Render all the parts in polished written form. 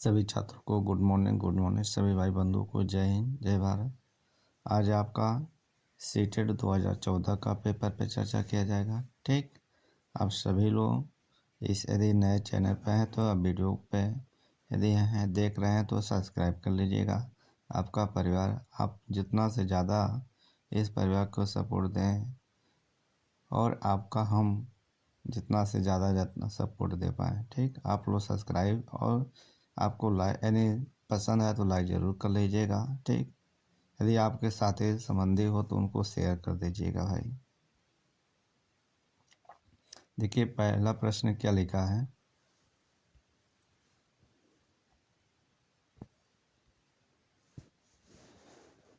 सभी छात्रों को गुड मॉर्निंग। सभी भाई बंधुओं को जय हिंद, जय भारत। आज आपका सीटेट 2014 का पेपर पे चर्चा किया जाएगा। ठीक, आप सभी लोग यदि नए चैनल पे हैं तो अब वीडियो पे यदि हैं देख रहे हैं तो सब्सक्राइब कर लीजिएगा। आपका परिवार, आप जितना से ज़्यादा इस परिवार को सपोर्ट दें और आपका हम जितना से ज़्यादा सपोर्ट दे पाएँ। ठीक, आप लोग सब्सक्राइब और आपको लाइक यानी पसंद है तो लाइक ज़रूर कर लीजिएगा। ठीक, यदि आपके साथी संबंधी हो तो उनको शेयर कर दीजिएगा भाई। देखिए पहला प्रश्न क्या लिखा है।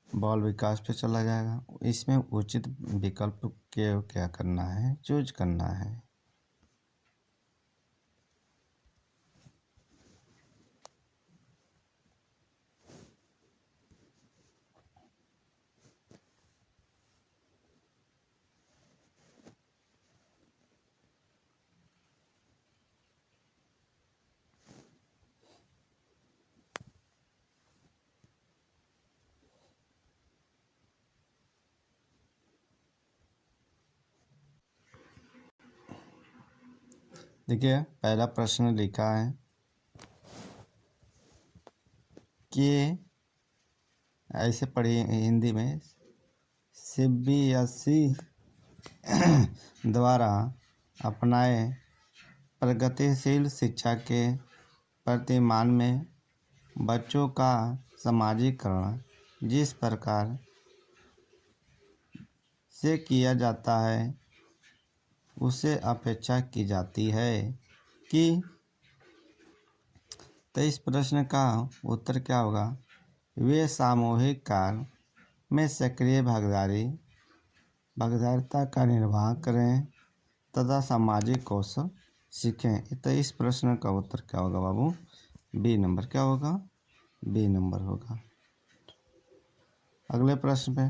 बाल विकास पे चला जाएगा। इसमें उचित विकल्प के क्या करना है, चूज करना है। देखिए पहला प्रश्न लिखा है कि ऐसे पढ़िए हिंदी में, सीबीएसई द्वारा अपनाए प्रगतिशील शिक्षा के प्रतिमान में बच्चों का समाजीकरण जिस प्रकार से किया जाता है उसे अपेक्षा की जाती है कि। तो इस प्रश्न का उत्तर क्या होगा। वे सामूहिक कार्य में सक्रिय भागीदारिता का निर्वाह करें तथा सामाजिक कौशल सीखें। तो इस प्रश्न का उत्तर क्या होगा बाबू, बी नंबर। क्या होगा, बी नंबर होगा। अगले प्रश्न पे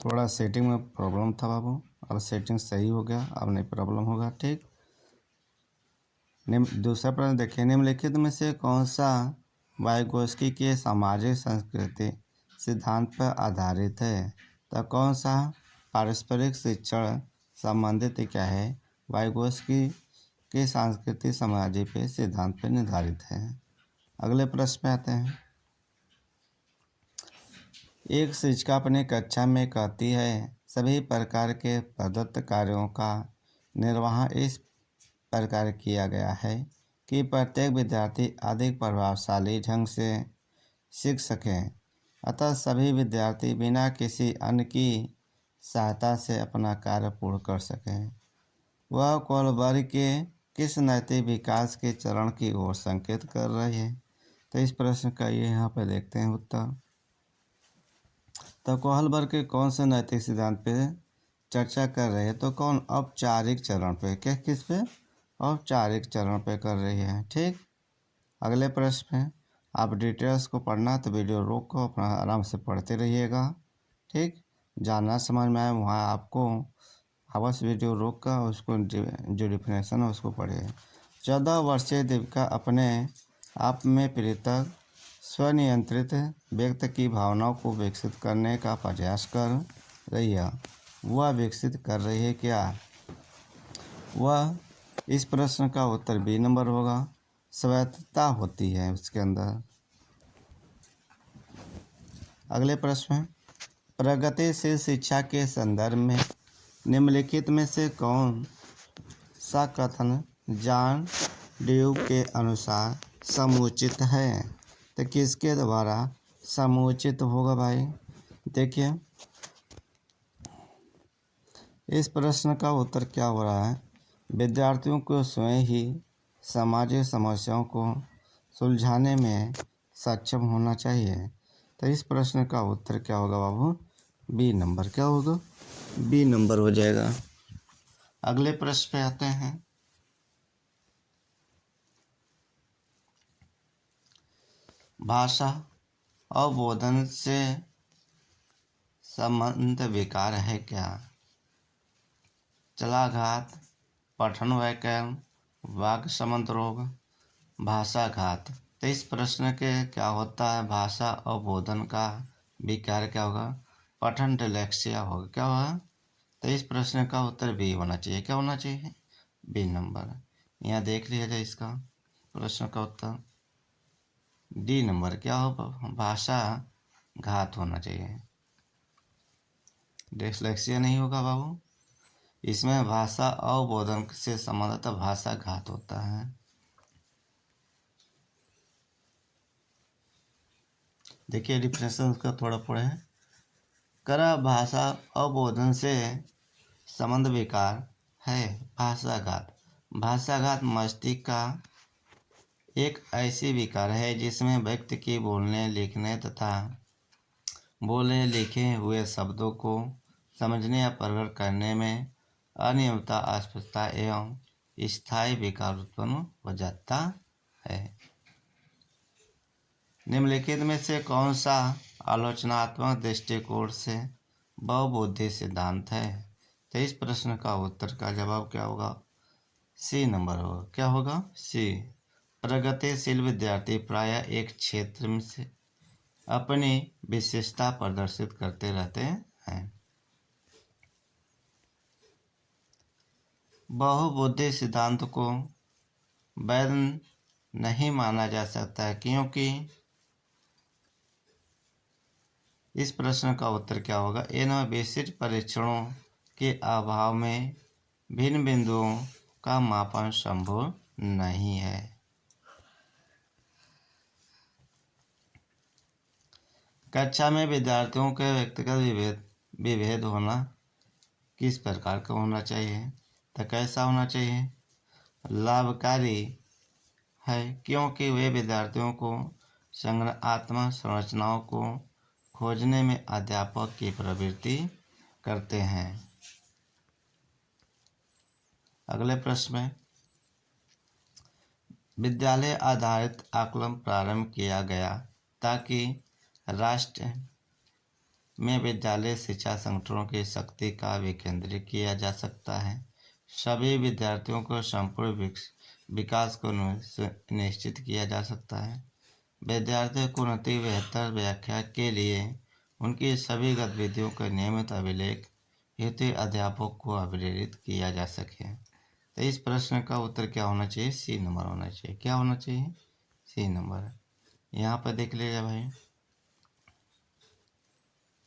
थोड़ा सेटिंग में प्रॉब्लम था बाबू, अब सेटिंग सही हो गया, अब नहीं प्रॉब्लम होगा। ठीक, दूसरा प्रश्न देखिए, निम्नलिखित में से कौन सा वाइगोस्की के सामाजिक संस्कृति सिद्धांत पर आधारित है। तो कौन सा पारस्परिक शिक्षण संबंधित क्या है, वाइगोस्की के सांस्कृतिक समाजी पे सिद्धांत पर निर्धारित है। अगले प्रश्न पे आते हैं। एक शिक्षिका अपनी कक्षा में कहती है, सभी प्रकार के प्रदत्त कार्यों का निर्वहन इस प्रकार किया गया है कि प्रत्येक विद्यार्थी अधिक प्रभावशाली ढंग से सीख सकें। अतः सभी विद्यार्थी बिना किसी अन्य की सहायता से अपना कार्य पूर्ण कर सकें। वह कोलबर्ग के किस नैतिक विकास के चरण की ओर संकेत कर रही है। तो इस प्रश्न का ये यहाँ पर देखते हैं उत्तर। तो कोहलबर्ग के कौन से नैतिक सिद्धांत पे चर्चा कर रहे हैं। तो कौन, औपचारिक चरण पे, क्या किस पे, औपचारिक चरण पे कर रही है। ठीक, अगले प्रश्न पे आप डिटेल्स को पढ़ना तो वीडियो रोक को अपना आराम से पढ़ते रहिएगा। ठीक, जानना समझ में आए वहाँ आपको अवश्य वीडियो रोक कर उसको जो डिफिनेशन है उसको पढ़िए। 14 वर्षीय दीपिका अपने आप में पृथक स्वनियंत्रित व्यक्ति की भावनाओं को विकसित करने का प्रयास कर रही है। वह विकसित कर रही है क्या। वह, इस प्रश्न का उत्तर बी नंबर होगा। स्वायत्तता होती है उसके अंदर। अगले प्रश्न है, प्रगतिशील शिक्षा के संदर्भ में निम्नलिखित में से कौन सा कथन जॉन ड्यू के अनुसार समुचित है। तो किसके द्वारा समुचित होगा भाई। देखिए इस प्रश्न का उत्तर क्या हो रहा है, विद्यार्थियों को स्वयं ही सामाजिक समस्याओं को सुलझाने में सक्षम होना चाहिए। तो इस प्रश्न का उत्तर क्या होगा बाबू, बी नंबर। क्या होगा, बी नंबर हो जाएगा। अगले प्रश्न पे आते हैं। भाषा अवबोधन से संबंध विकार है क्या? चलाघात, पठन वैकल्य, वाक् संबंध रोग, भाषाघात। तो इस प्रश्न के क्या होता है? भाषा अवबोधन का विकार क्या होगा? पठन डिलेक्सिया होगा। क्या होगा? तो इस प्रश्न का उत्तर बी होना चाहिए। क्या होना चाहिए? B number. यहाँ देख लिया जाए इसका प्रश्न का उत्तर डी नंबर। क्या हो? भाषा घात होना चाहिए, डिसलेक्सिया नहीं होगा बाबू। इसमें भाषा अवबोधन से संबंधित भाषा घात होता है। देखिए डिफिनेशन उसका थोड़ा पढ़े। करा भाषा अवबोधन से संबंध विकार है भाषाघात। भाषाघात मस्तिष्क का एक ऐसी विकार है जिसमें व्यक्ति की बोलने लिखने तथा बोले लिखे हुए शब्दों को समझने या प्रकट करने में अनियमितता, अस्पष्टता एवं स्थायी विकार उत्पन्न हो जाता है। निम्नलिखित में से कौन सा आलोचनात्मक दृष्टिकोण से बहुबुद्धि सिद्धांत है? तो इस प्रश्न का उत्तर का जवाब क्या होगा? सी नंबर होगा। क्या होगा? सी। प्रगतिशील विद्यार्थी प्रायः एक क्षेत्र में से अपनी विशेषता प्रदर्शित करते रहते हैं। बहुबुद्धि सिद्धांत को वैध नहीं माना जा सकता है क्योंकि इस प्रश्न का उत्तर क्या होगा? इन विशिष्ट परीक्षणों के अभाव में भिन्न बिंदुओं का मापन संभव नहीं है। कक्षा में विद्यार्थियों के व्यक्तिगत विभेद होना किस प्रकार का होना चाहिए? तो कैसा होना चाहिए? लाभकारी है क्योंकि वे विद्यार्थियों को संज्ञानात्मक संरचनाओं को खोजने में अध्यापक की प्रवृत्ति करते हैं। अगले प्रश्न में विद्यालय आधारित आकलन प्रारंभ किया गया ताकि राष्ट्र में विद्यालय शिक्षा संगठनों की शक्ति का विकेंद्रित किया जा सकता है। सभी विद्यार्थियों को संपूर्ण विकास को निश्चित किया जा सकता है। विद्यार्थियों को उन्नति बेहतर व्याख्या के लिए उनकी सभी गतिविधियों का नियमित अभिलेख हेतु अध्यापक को अभिप्रेरित किया जा सके। तो इस प्रश्न का उत्तर क्या होना चाहिए? सी नंबर होना चाहिए। क्या होना चाहिए? C number. यहाँ पर देख लीजिए भाई,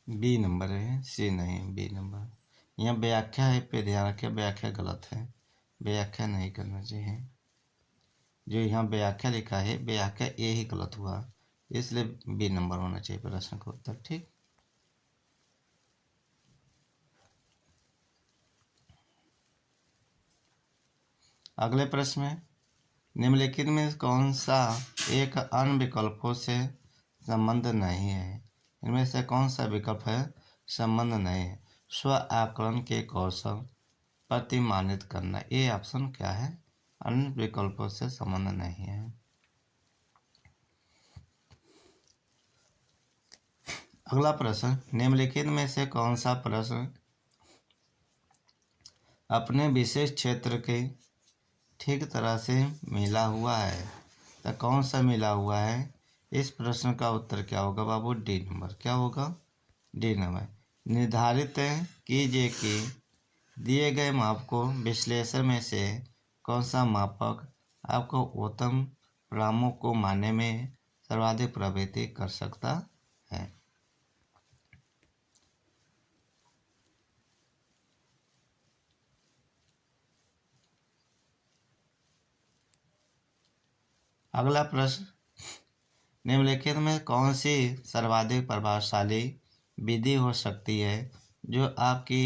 बी नंबर है, सी नहीं, बी नंबर। यहाँ व्याख्या है पे ध्यान रखें, व्याख्या गलत है, व्याख्या नहीं करना चाहिए। जो यहाँ व्याख्या लिखा है व्याख्या ये ही गलत हुआ, इसलिए बी नंबर होना चाहिए प्रश्न का उत्तर। ठीक। अगले प्रश्न में निम्नलिखित में कौन सा एक अन्य विकल्पों से संबंध नहीं है? इनमें से कौन सा विकल्प है संबंध नहीं है? स्व आकलन के कौशल प्रतिमानित करना, ये ऑप्शन क्या है? अन्य विकल्पों से संबंध नहीं है। अगला प्रश्न निम्नलिखित में से कौन सा प्रश्न अपने विशेष क्षेत्र के ठीक तरह से मिला हुआ है? तो कौन सा मिला हुआ है? इस प्रश्न का उत्तर क्या होगा बाबू? D number. क्या होगा? D number. निर्धारित कीजिए कि दिए गए माप को विश्लेषण में से कौन सा मापक आपको उत्तम परिणामों को मानने में सर्वाधिक प्रभावित कर सकता है? अगला प्रश्न निम्नलिखित में कौन सी सर्वाधिक प्रभावशाली विधि हो सकती है जो आपकी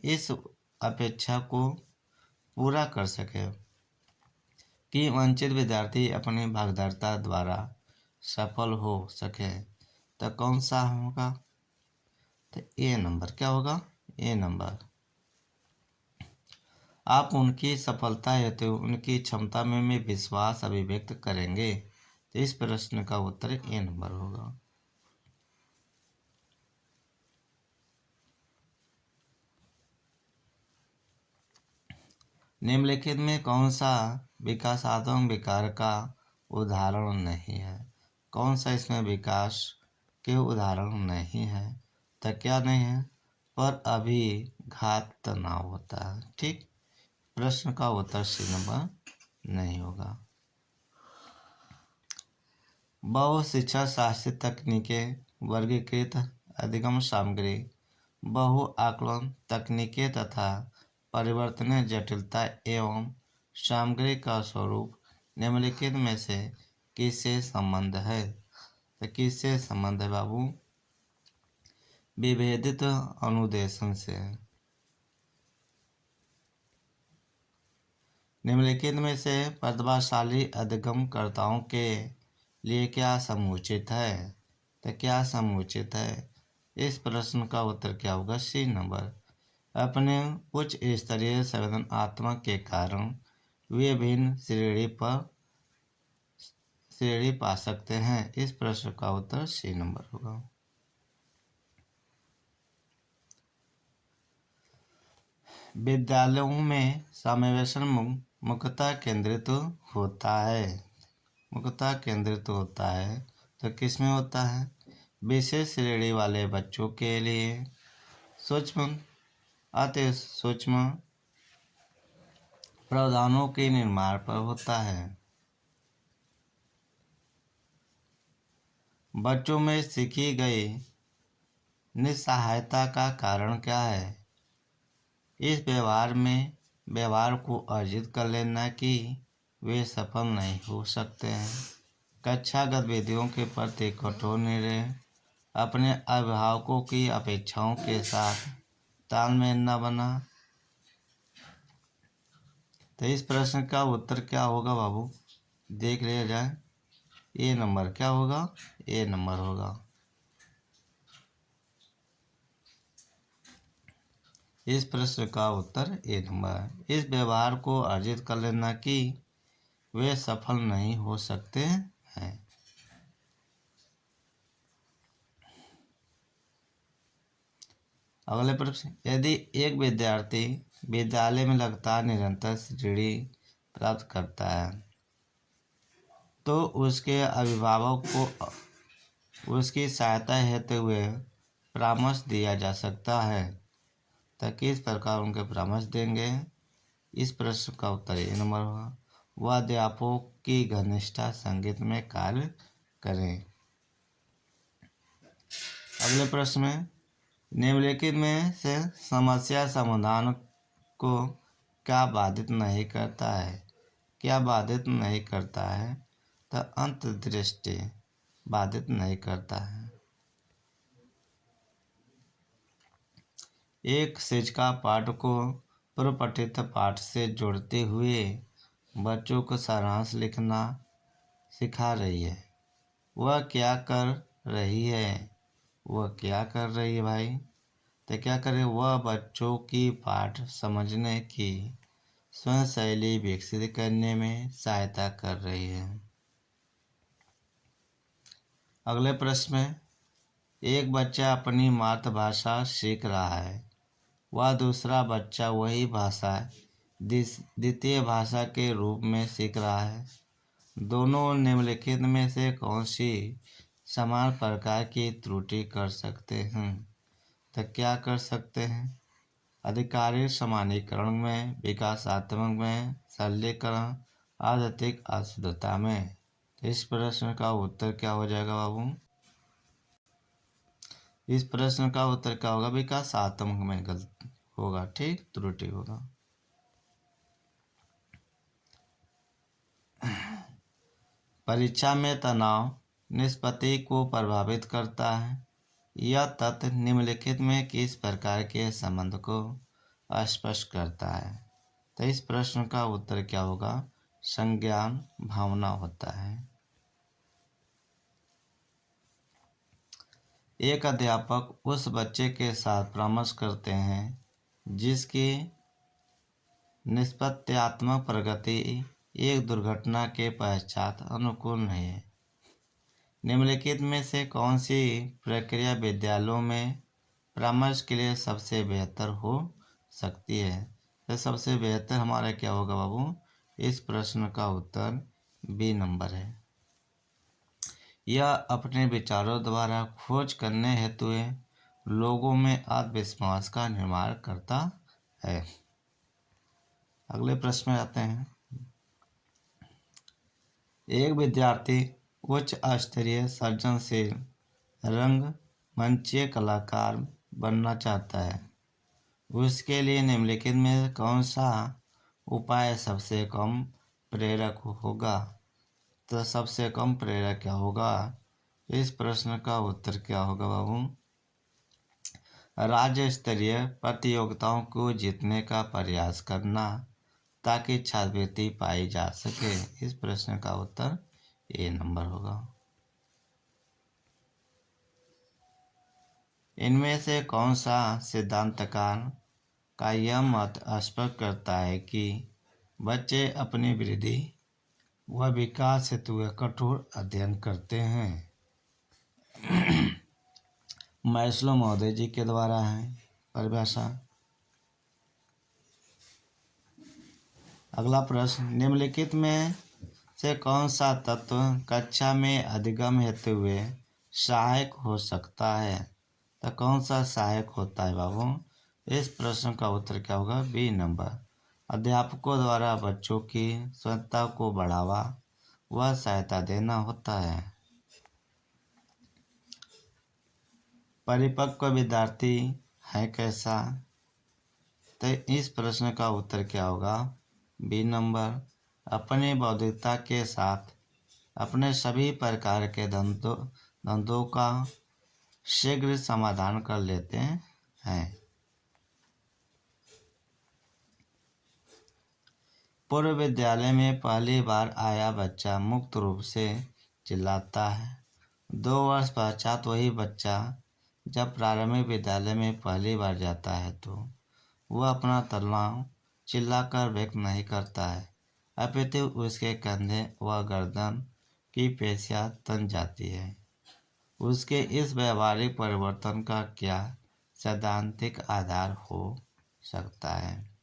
इस अपेक्षा को पूरा कर सके कि वंचित विद्यार्थी अपनी भागीदारिता द्वारा सफल हो सके? तो कौन सा होगा? तो ए नंबर। क्या होगा? ए नंबर। आप उनकी सफलता हेतु उनकी क्षमता में विश्वास अभिव्यक्त करेंगे। तो इस प्रश्न का उत्तर ए नंबर होगा। निम्नलिखित में कौन सा विकासात्मक विकार का उदाहरण नहीं है? कौन सा इसमें विकास के उदाहरण नहीं है? तो क्या नहीं है? पर अभिघात तनाव होता है। ठीक, प्रश्न का उत्तर सी नंबर नहीं होगा। बहु शिक्षा शास्त्री तकनीकें, वर्गीकृत अधिगम सामग्री, बहु आकलन तकनीकें तथा परिवर्तनीय जटिलता एवं सामग्री का स्वरूप निम्नलिखित में से किससे संबंध है? तो किससे संबंध है बाबू? विभेदित अनुदेशन से। निम्नलिखित में से प्रतिभाशाली अधिगमकर्ताओं के लिए क्या समुचित है? तो क्या समुचित है? इस प्रश्न का उत्तर क्या होगा? C number. अपने उच्च स्तरीय संवेदनात्मक के कारण वे भिन्न श्रेणी पा सकते हैं। इस प्रश्न का उत्तर सी नंबर होगा। विद्यालयों में समावेशन मुख्यतः केंद्रित होता है। मुख्यतः केंद्रित होता है तो किसमें होता है? विशेष श्रेणी वाले बच्चों के लिए सूक्ष्म अति सूक्ष्म प्रावधानों के निर्माण पर होता है। बच्चों में सीखी गई निस्सहायता का कारण क्या है? इस व्यवहार को अर्जित कर लेना कि वे सफल नहीं हो सकते हैं। कक्षा गतिविधियों के प्रति कठोर निर्णय, अपने अभिभावकों की अपेक्षाओं के साथ तालमेल न बना। तो इस प्रश्न का उत्तर क्या होगा बाबू? देख लिया जाए। ए नंबर क्या होगा? ए नंबर होगा। इस प्रश्न का उत्तर ए नंबर। इस व्यवहार को अर्जित कर लेना कि वे सफल नहीं हो सकते हैं। अगले प्रश्न, यदि एक विद्यार्थी विद्यालय में लगातार निरंतर श्रेणी प्राप्त करता है तो उसके अभिभावक को उसकी सहायता हेतु हुए परामर्श दिया जा सकता है। तो किस प्रकार उनके परामर्श देंगे? इस प्रश्न का उत्तर ए नंबर होगा। वह अध्यापकों की घनिष्ठता संगीत में कार्य करें। अगले प्रश्न में, निम्नलिखित में से समस्या समाधान को क्या बाधित नहीं करता है? क्या बाधित नहीं करता है? तो अंतर्दृष्टि बाधित नहीं करता है। एक शिक्षिका पाठ को पूर्व पठित पाठ से जोड़ते हुए बच्चों को सारांश लिखना सिखा रही है। वह क्या कर रही है? वह क्या कर रही है भाई? तो क्या करे? वह बच्चों की पाठ समझने की स्वयं शैली विकसित करने में सहायता कर रही है। अगले प्रश्न में, एक बच्चा अपनी मातृभाषा सीख रहा है, वह दूसरा बच्चा वही भाषा द्वितीय भाषा के रूप में सीख रहा है। दोनों निम्नलिखित में से कौन सी समान प्रकार की त्रुटि कर सकते हैं? तो क्या कर सकते हैं? अधिकारी समानीकरण में, विकासात्मक में, सरलीकरण, आदतिक अशुद्धता में। तो इस प्रश्न का उत्तर क्या हो जाएगा बाबू? इस प्रश्न का उत्तर क्या होगा? विकासात्मक में गलत होगा। ठीक, त्रुटि होगा। परीक्षा में तनाव निष्पत्ति को प्रभावित करता है। यह तथ्य निम्नलिखित में किस प्रकार के संबंध को स्पष्ट करता है? तो इस प्रश्न का उत्तर क्या होगा? संज्ञान भावना होता है। एक अध्यापक उस बच्चे के साथ परामर्श करते हैं जिसकी निष्पत्त्यात्मक प्रगति एक दुर्घटना के पश्चात अनुकूल नहीं है। निम्नलिखित में से कौन सी प्रक्रिया विद्यालयों में परामर्श के लिए सबसे बेहतर हो सकती है? तो सबसे बेहतर हमारा क्या होगा बाबू? इस प्रश्न का उत्तर बी नंबर है। यह अपने विचारों द्वारा खोज करने हेतु लोगों में आत्मविश्वास का निर्माण करता है। अगले प्रश्न में आते हैं। एक विद्यार्थी उच्च स्तरीय सृजनशील रंगमंचीय कलाकार बनना चाहता है। उसके लिए निम्नलिखित में कौन सा उपाय सबसे कम प्रेरक होगा? तो सबसे कम प्रेरक क्या होगा? इस प्रश्न का उत्तर क्या होगा बाबू? राज्य स्तरीय प्रतियोगिताओं को जीतने का प्रयास करना ताकि छात्रवृत्ति पाई जा सके। इस प्रश्न का उत्तर ए नंबर होगा। इनमें से कौन सा सिद्धांतकार का यह मत स्पष्ट करता है कि बच्चे अपनी वृद्धि व विकास हेतु कठोर अध्ययन करते हैं? मैस्लो महोदय जी के द्वारा है परिभाषा। अगला प्रश्न, निम्नलिखित में से कौन सा तत्व कक्षा में अधिगम हेतु सहायक हो सकता है? तो कौन सा सहायक होता है बाबू? इस प्रश्न का उत्तर क्या होगा? B number. अध्यापकों द्वारा बच्चों की स्वतंत्रता को बढ़ावा व सहायता देना होता है। परिपक्व विद्यार्थी है कैसा? तो इस प्रश्न का उत्तर क्या होगा? B number. अपनी बौद्धिकता के साथ अपने सभी प्रकार के द्वंद्वों का शीघ्र समाधान कर लेते हैं। पूर्व विद्यालय में पहली बार आया बच्चा मुक्त रूप से चिल्लाता है। 2 वर्ष पश्चात वही बच्चा जब प्रारंभिक विद्यालय में पहली बार जाता है तो वह अपना तनाव चिल्लाकर व्यक्त नहीं करता है, अपितु उसके कंधे व गर्दन की पेशियां तन जाती है। उसके इस व्यवहारिक परिवर्तन का क्या सैद्धांतिक आधार हो सकता है?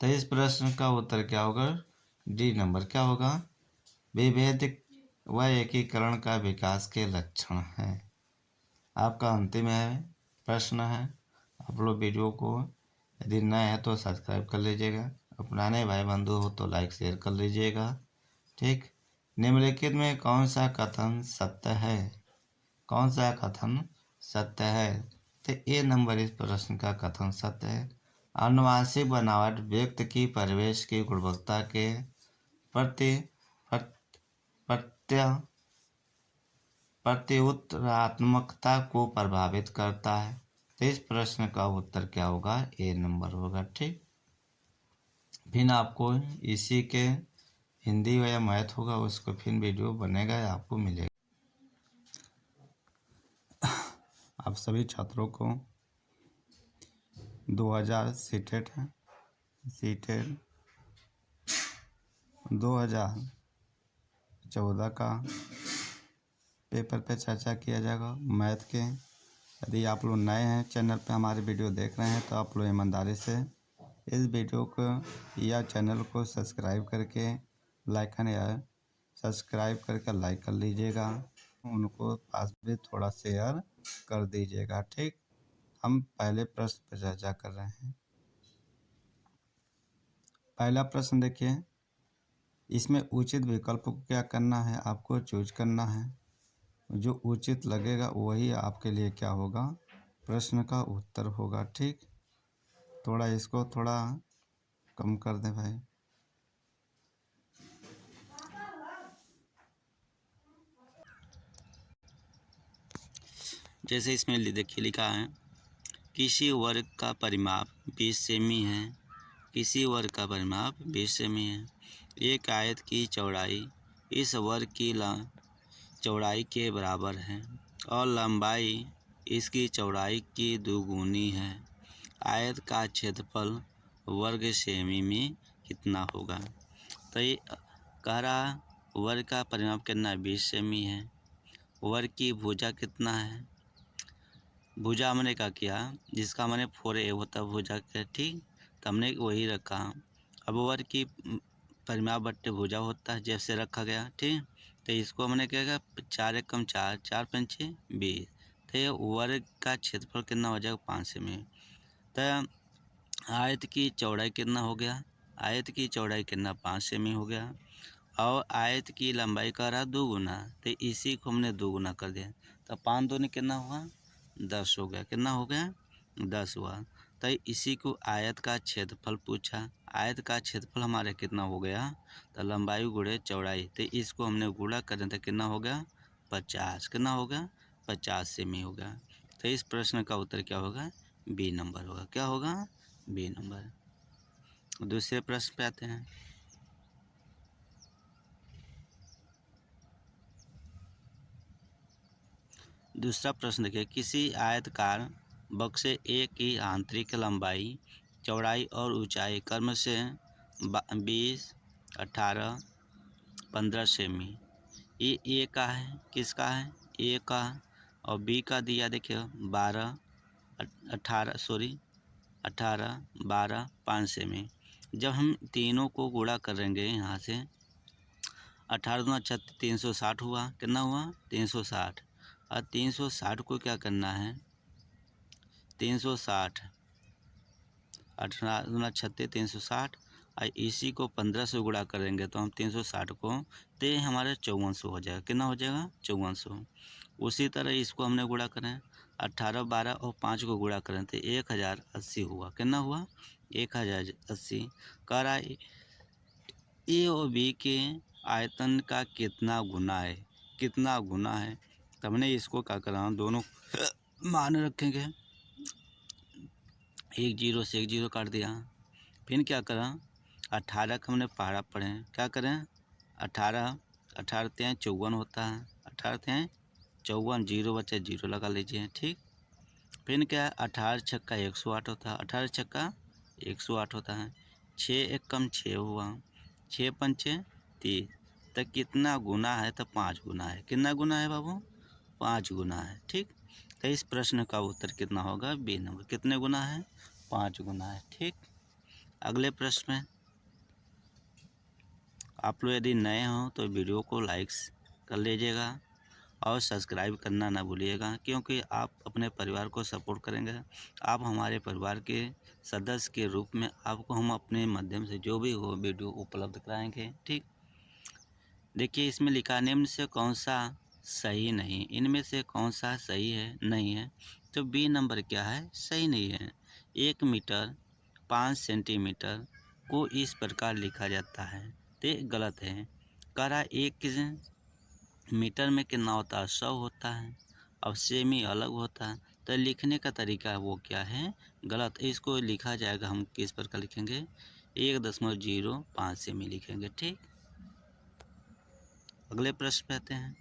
तो इस प्रश्न का उत्तर क्या होगा? D number. क्या होगा? विभेद व एकीकरण का विकास के लक्षण है। आपका अंतिम प्रश्न है। आप लोग वीडियो को यदि नए हैं तो सब्सक्राइब कर लीजिएगा, पुराने भाई बंधु हो तो लाइक शेयर कर लीजिएगा। ठीक। निम्नलिखित में कौन सा कथन सत्य है? कौन सा कथन सत्य है? तो ए नंबर इस प्रश्न का कथन सत्य है। आनुवांशिक बनावट व्यक्ति की परिवेश की गुणवत्ता के प्रति प्रत्युत्तरात्मकता को प्रभावित करता है। तो इस प्रश्न का उत्तर क्या होगा? ए नंबर होगा। ठीक। फिर आपको इसी के हिंदी या मैथ होगा उसको फिर वीडियो बनेगा या आपको मिलेगा। आप सभी छात्रों को 2000 सीटेट 2014 का पेपर पे चर्चा किया जाएगा मैथ के। यदि आप लोग नए हैं चैनल पे हमारे वीडियो देख रहे हैं तो आप लोग ईमानदारी से इस वीडियो को या चैनल को सब्सक्राइब करके लाइक कर लीजिएगा। उनको पास भी थोड़ा शेयर कर दीजिएगा। ठीक। हम पहले प्रश्न पर चर्चा कर रहे हैं। पहला प्रश्न देखिए, इसमें उचित विकल्प को क्या करना है? आपको चूज करना है। जो उचित लगेगा वही आपके लिए क्या होगा? प्रश्न का उत्तर होगा। ठीक। थोड़ा इसको थोड़ा कम कर दें भाई। जैसे इसमें देखिए लिखा है, किसी वर्ग का परिमाप 20 सेमी है। किसी वर्ग का परिमाप 20 सेमी है। एक आयत की चौड़ाई इस वर्ग की चौड़ाई के बराबर है और लंबाई इसकी चौड़ाई की 2 गुनी है। आयत का क्षेत्रफल वर्ग सेमी में कितना होगा। तो ये कह रहा वर्ग का परिमाप कितना 20 सेमी है। वर्ग की भुजा कितना है, भुजा हमने क्या किया, जिसका मैंने 4a होता है भुजा का, ठीक, तो हमने वही रखा। अब वर्ग की परिमाप बट्टे भुजा होता है जैसे रखा गया, ठीक। तो इसको हमने क्या किया, 4 एकम 4, 4 पंचे 20। तो ये वर्ग का क्षेत्रफल कितना हो जाएगा 5 सेमी। तो आयत की चौड़ाई कितना हो गया, आयत की चौड़ाई कितना 5 सेमी हो गया। और आयत की लंबाई का रहा 2 गुना, तो इसी को हमने 2 गुना कर दिया। तो 5 दूनी कितना हुआ 10 हो गया, कितना हो गया 10 हुआ। तो इसी को आयत का क्षेत्रफल पूछा। आयत का क्षेत्रफल हमारे कितना हो गया, तो लंबाई गुणे चौड़ाई, तो इसको हमने गुणा कर दिया तो कितना हो गया 50, कितना हो गया 50 सेमी हो गया। तो इस प्रश्न का उत्तर क्या होगा, बी नंबर होगा। क्या होगा, बी नंबर। दूसरे प्रश्न पे आते हैं। दूसरा प्रश्न देखिए, किसी आयतकार बक्से ए की आंतरिक लंबाई, चौड़ाई और ऊंचाई क्रम से 20, 18, 15 सेमी। ये ए का है, किसका है, ए का, और बी का दिया देखिए 12, 18, 12, 5 सेमी। जब हम तीनों को गुणा करेंगे यहाँ से, 18 दूना 36, 360 हुआ, कितना हुआ 360। और 360 को क्या करना है, 360, 18 दूना 36, 360, और इसी को 15 से गुणा करेंगे तो हम 360 को, तो ये हमारे 5400 हो जाएगा, कितना हो जाएगा 5400। उसी तरह इसको हमने गुणा करें, 18, 12 और 5 को गुणा करें तो 1080 हुआ, कितना हुआ 1080। कह रहा है ए और बी के आयतन का कितना गुना है, कितना गुना है। तो हमने इसको क्या करा, दोनों मान रखेंगे, एक जीरो से एक जीरो काट दिया। फिर क्या करा, 18 का हमने पहाड़ा पढ़े, क्या करें 18, 18 तें 54 होता है, 18 तें 54, जीरो बचे जीरो लगा लीजिए, ठीक। फिर क्या, 18 छक्का 108 होता है, 18 छक्का 108 होता है। 6 एक कम 6 हुआ, 6 पंचे 30। तो कितना गुना है, तो 5 गुना है, कितना गुना है बाबू 5 गुना है, ठीक। तो इस प्रश्न का उत्तर कितना होगा, बी नंबर। कितने गुना है, 5 गुना है, ठीक। अगले प्रश्न में, आप लोग यदि नए हों तो वीडियो को लाइक्स कर लीजिएगा और सब्सक्राइब करना ना भूलिएगा, क्योंकि आप अपने परिवार को सपोर्ट करेंगे, आप हमारे परिवार के सदस्य के रूप में आपको हम अपने माध्यम से जो भी हो वीडियो उपलब्ध कराएंगे, ठीक। देखिए इसमें लिखा, निम्न से कौन सा सही नहीं, इनमें से कौन सा सही है नहीं है। तो बी नंबर क्या है, सही नहीं है। 1 मीटर 5 सेंटीमीटर को इस प्रकार लिखा जाता है, तो गलत है। कह रहा 1 मीटर में कितना होता है 100 होता है, अब सेमी अलग होता है, तो लिखने का तरीका वो क्या है, गलत। इसको लिखा जाएगा, हम किस प्रकार लिखेंगे, 1.05 सेमी लिखेंगे, ठीक। अगले प्रश्न पे आते हैं।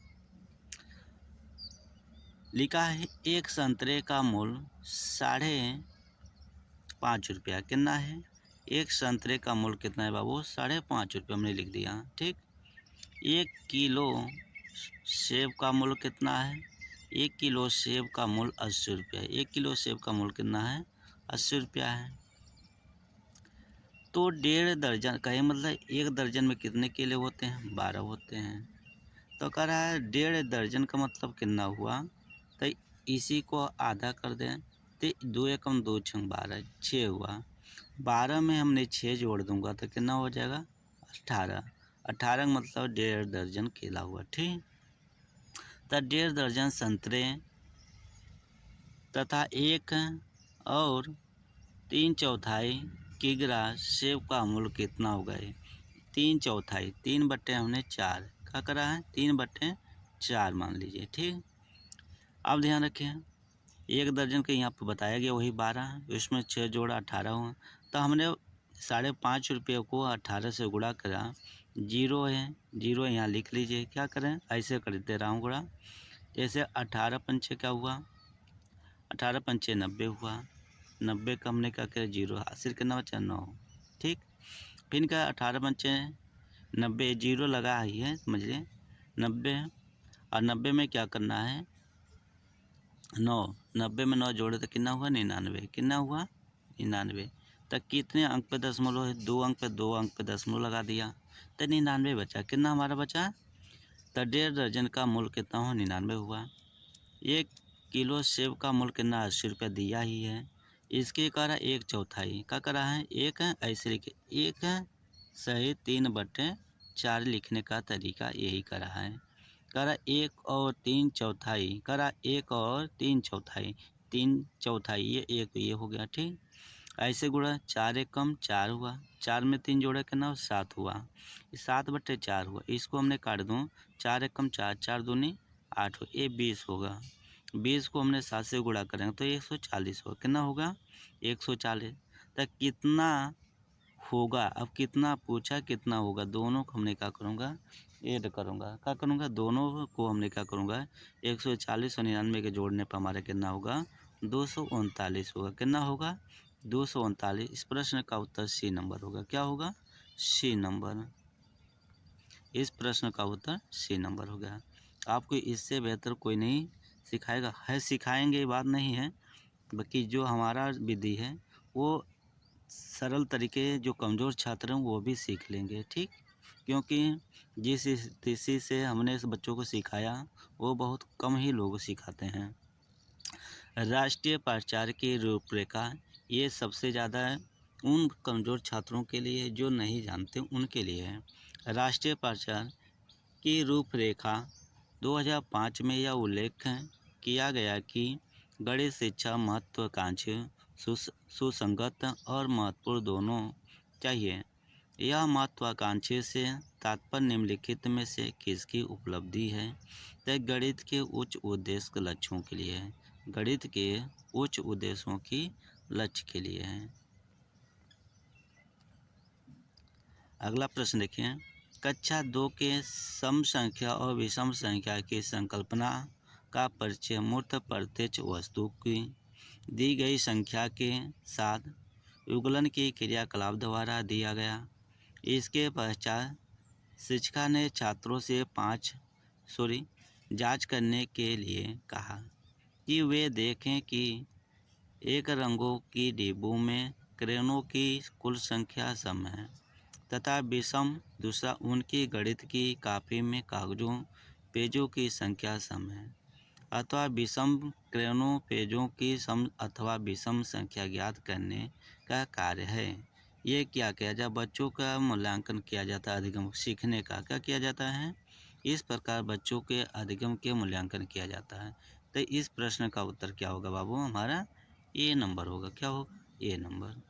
लिखा है एक संतरे का मूल्य 5.5 रुपया, कितना है, एक संतरे का मूल्य कितना है बाबू 5.5 रुपये, हमने लिख दिया, ठीक। 1 किलो सेब का मूल्य कितना है, 1 किलो सेब का मूल्य 80 रुपया, 1 किलो सेब का मूल्य कितना है 80 रुपया है। तो 1.5 दर्जन का मतलब 1 दर्जन में कितने केले होते हैं, 12 होते हैं। तो कह रहा है 1.5 दर्जन का मतलब कितना हुआ, तो इसी को आधा कर दें, तो 2 एकम 2 छंग 12, 6 हुआ। 12 में हमने 6 जोड़ दूंगा तो कितना हो जाएगा 18, 18 का मतलब 1.5 दर्जन केला हुआ, ठीक। तो 1.5 दर्जन संतरे तथा 1 और 3/4 किग्रा सेब का मूल्य कितना हो गए, 3/4, 3/4, क्या करा है 3/4 मान लीजिए, ठीक। अब ध्यान रखें 1 दर्जन के यहाँ पर बताया गया वही 12 है, इसमें 6 जोड़ा 18 हुआ। तो हमने 5.5 रुपये को 18 से गुणा करा, जीरो है, जीरो यहाँ लिख लीजिए, क्या करें ऐसे कर दे रहा हूँ गुणा। जैसे 18 पंचे क्या हुआ, 18 पंचे 90 हुआ, 90 का हमने क्या किया 0, हासिल कितना बचा 9। ठीक, फिर इनका 18 बचे 90, 0 लगा ही है समझिए 90, और 90 में क्या करना है 9, 90 में 9 जोड़े तो कितना हुआ 99, कितना हुआ 99। तब कितने अंक पे दशमलव है 2 अंक पे, 2 अंक पे दशमलव लगा दिया तो 99 बचा। कितना हमारा बचा तो 1.5 दर्जन का मूल्य कितना हुआ 99 हुआ। 1 किलो सेब का मूल्य कितना 80 रुपये दिया ही है। इसके करा 1/4 क्या करा है 1 है, ऐसे लिखे 1 है सही 3/4 लिखने का तरीका यही करा है। करा 1 और 3/4 करा 1 और 3/4, 3/4 ये हो गया। ठीक, ऐसे गुणा 4 एक कम 4 हुआ, 4 में 3 जोड़ा कितना 7 हुआ, 7/4 हुआ। इसको हमने काट दूँ 4 एक कम 4, 4 दूनी 8 हो, ये 20 होगा। 20 को हमने 7 से गुणा करेंगे तो 140 होगा। कितना होगा 140। तो कितना होगा, अब कितना पूछा कितना होगा, दोनों को हमने क्या करूँगा ऐड करूँगा। क्या करूँगा दोनों को हमने क्या करूँगा 140 और 99 के जोड़ने पर हमारा कितना होगा 239 होगा। कितना होगा 239। इस प्रश्न का उत्तर सी नंबर होगा। क्या होगा सी नंबर। इस प्रश्न का उत्तर सी नंबर हो गया। आपको इससे बेहतर कोई नहीं सिखाएगा, है सिखाएंगे बात नहीं है, बाकी जो हमारा विधि है वो सरल तरीके जो कमज़ोर छात्र हैं वो भी सीख लेंगे। ठीक, क्योंकि जिस स्थिति से हमने इस बच्चों को सिखाया वो बहुत कम ही लोग सिखाते हैं। राष्ट्रीय प्रचार की रूपरेखा ये सबसे ज़्यादा उन कमज़ोर छात्रों के लिए जो नहीं जानते उनके लिए है। राष्ट्रीय प्रचार की रूपरेखा 2005 में यह उल्लेख किया गया कि गणित शिक्षा महत्वाकांक्षी सुसंगत और महत्वपूर्ण दोनों चाहिए। यह महत्वाकांक्षी से तात्पर्य निम्नलिखित में से किसकी उपलब्धि है तो गणित के उच्च उद्देश्य लक्ष्यों के लिए है। गणित के उच्च उद्देश्यों की लक्ष्य के लिए है। अगला प्रश्न देखिए, कक्षा 2 के सम संख्या और विषम संख्या की संकल्पना का परिचय मूर्त प्रत्यक्ष वस्तु की दी गई संख्या के साथ युगलन की क्रियाकलाप द्वारा दिया गया। इसके पश्चात शिक्षिका ने छात्रों से जांच करने के लिए कहा कि वे देखें कि एक रंगों की डिब्बों में क्रेनों की कुल संख्या सम है तथा विषम दूसरा उनकी गणित की कापी में कागजों पेजों की संख्या सम है अथवा विषम क्रेनों पेजों की सम अथवा विषम संख्या ज्ञात करने का कार्य है। ये क्या किया जाए बच्चों का मूल्यांकन किया जाता है, अधिगम सीखने का क्या किया जाता है, इस प्रकार बच्चों के अधिगम के मूल्यांकन किया जाता है। तो इस प्रश्न का उत्तर क्या होगा बाबू हमारा ए नंबर होगा। क्या होगा ए नंबर।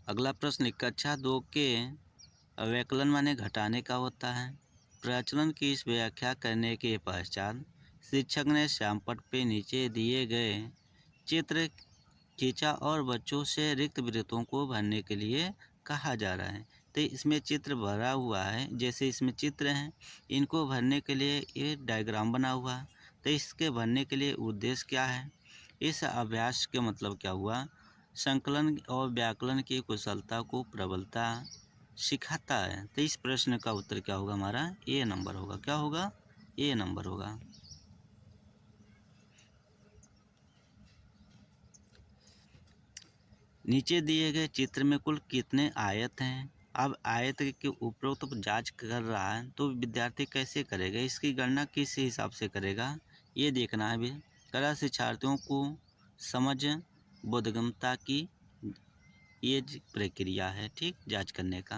अगला प्रश्न कक्षा 2 के व्यकलन माने घटाने का होता है। प्रचलन की इस व्याख्या करने के पश्चात शिक्षक ने श्यामपट्ट पे नीचे दिए गए चित्र खींचा और बच्चों से रिक्त वृत्तों को भरने के लिए कहा जा रहा है। तो इसमें चित्र भरा हुआ है, जैसे इसमें चित्र हैं इनको भरने के लिए ये डायग्राम बना हुआ है। तो इसके भरने के लिए उद्देश्य क्या है, इस अभ्यास के मतलब क्या हुआ संकलन और व्याकरण की कुशलता को प्रबलता सिखाता है। तो इस प्रश्न का उत्तर क्या होगा हमारा ए नंबर होगा। क्या होगा ए नंबर होगा। नीचे दिए गए चित्र में कुल कितने आयत हैं। अब आयत के उपरोक्त तो जांच कर रहा है तो विद्यार्थी कैसे करेगा, इसकी गणना किस हिसाब से करेगा ये देखना है। भी कला शिक्षार्थियों को समझ बोधगम्यता की ये प्रक्रिया है। ठीक, जांच करने का।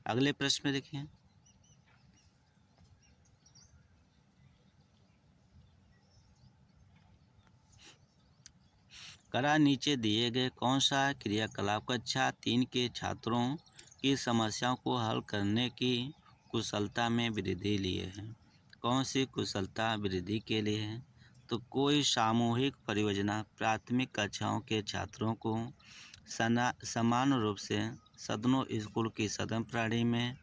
अगले प्रश्न में देखिए, करा नीचे दिए गए कौन सा क्रियाकलाप कक्षा 3 के छात्रों की समस्याओं को हल करने की कुशलता में वृद्धि लिए है। कौन सी कुशलता वृद्धि के लिए है तो कोई सामूहिक परियोजना प्राथमिक कक्षाओं के छात्रों को समान रूप से सदनों स्कूल की सदन प्रणाली में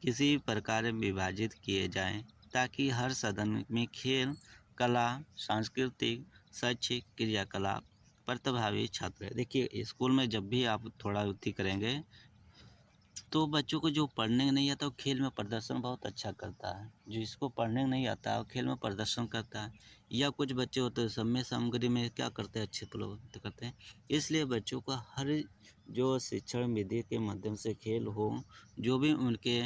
किसी प्रकार विभाजित किए जाएं ताकि हर सदन में खेल, कला, सांस्कृतिक, शैक्षिक क्रियाकलाप पर प्रभावी छात्र। देखिए स्कूल में जब भी आप थोड़ा उन्नति करेंगे तो बच्चों को जो पढ़ने नहीं आता वो खेल में प्रदर्शन बहुत अच्छा करता है, जिसको पढ़ने नहीं आता है वो खेल में प्रदर्शन करता है। या कुछ बच्चे होते हैं समय सामग्री में क्या करते हैं, अच्छे प्रभावित करते हैं। इसलिए बच्चों का हर जो शिक्षण विधि के माध्यम से खेल हो, जो भी उनके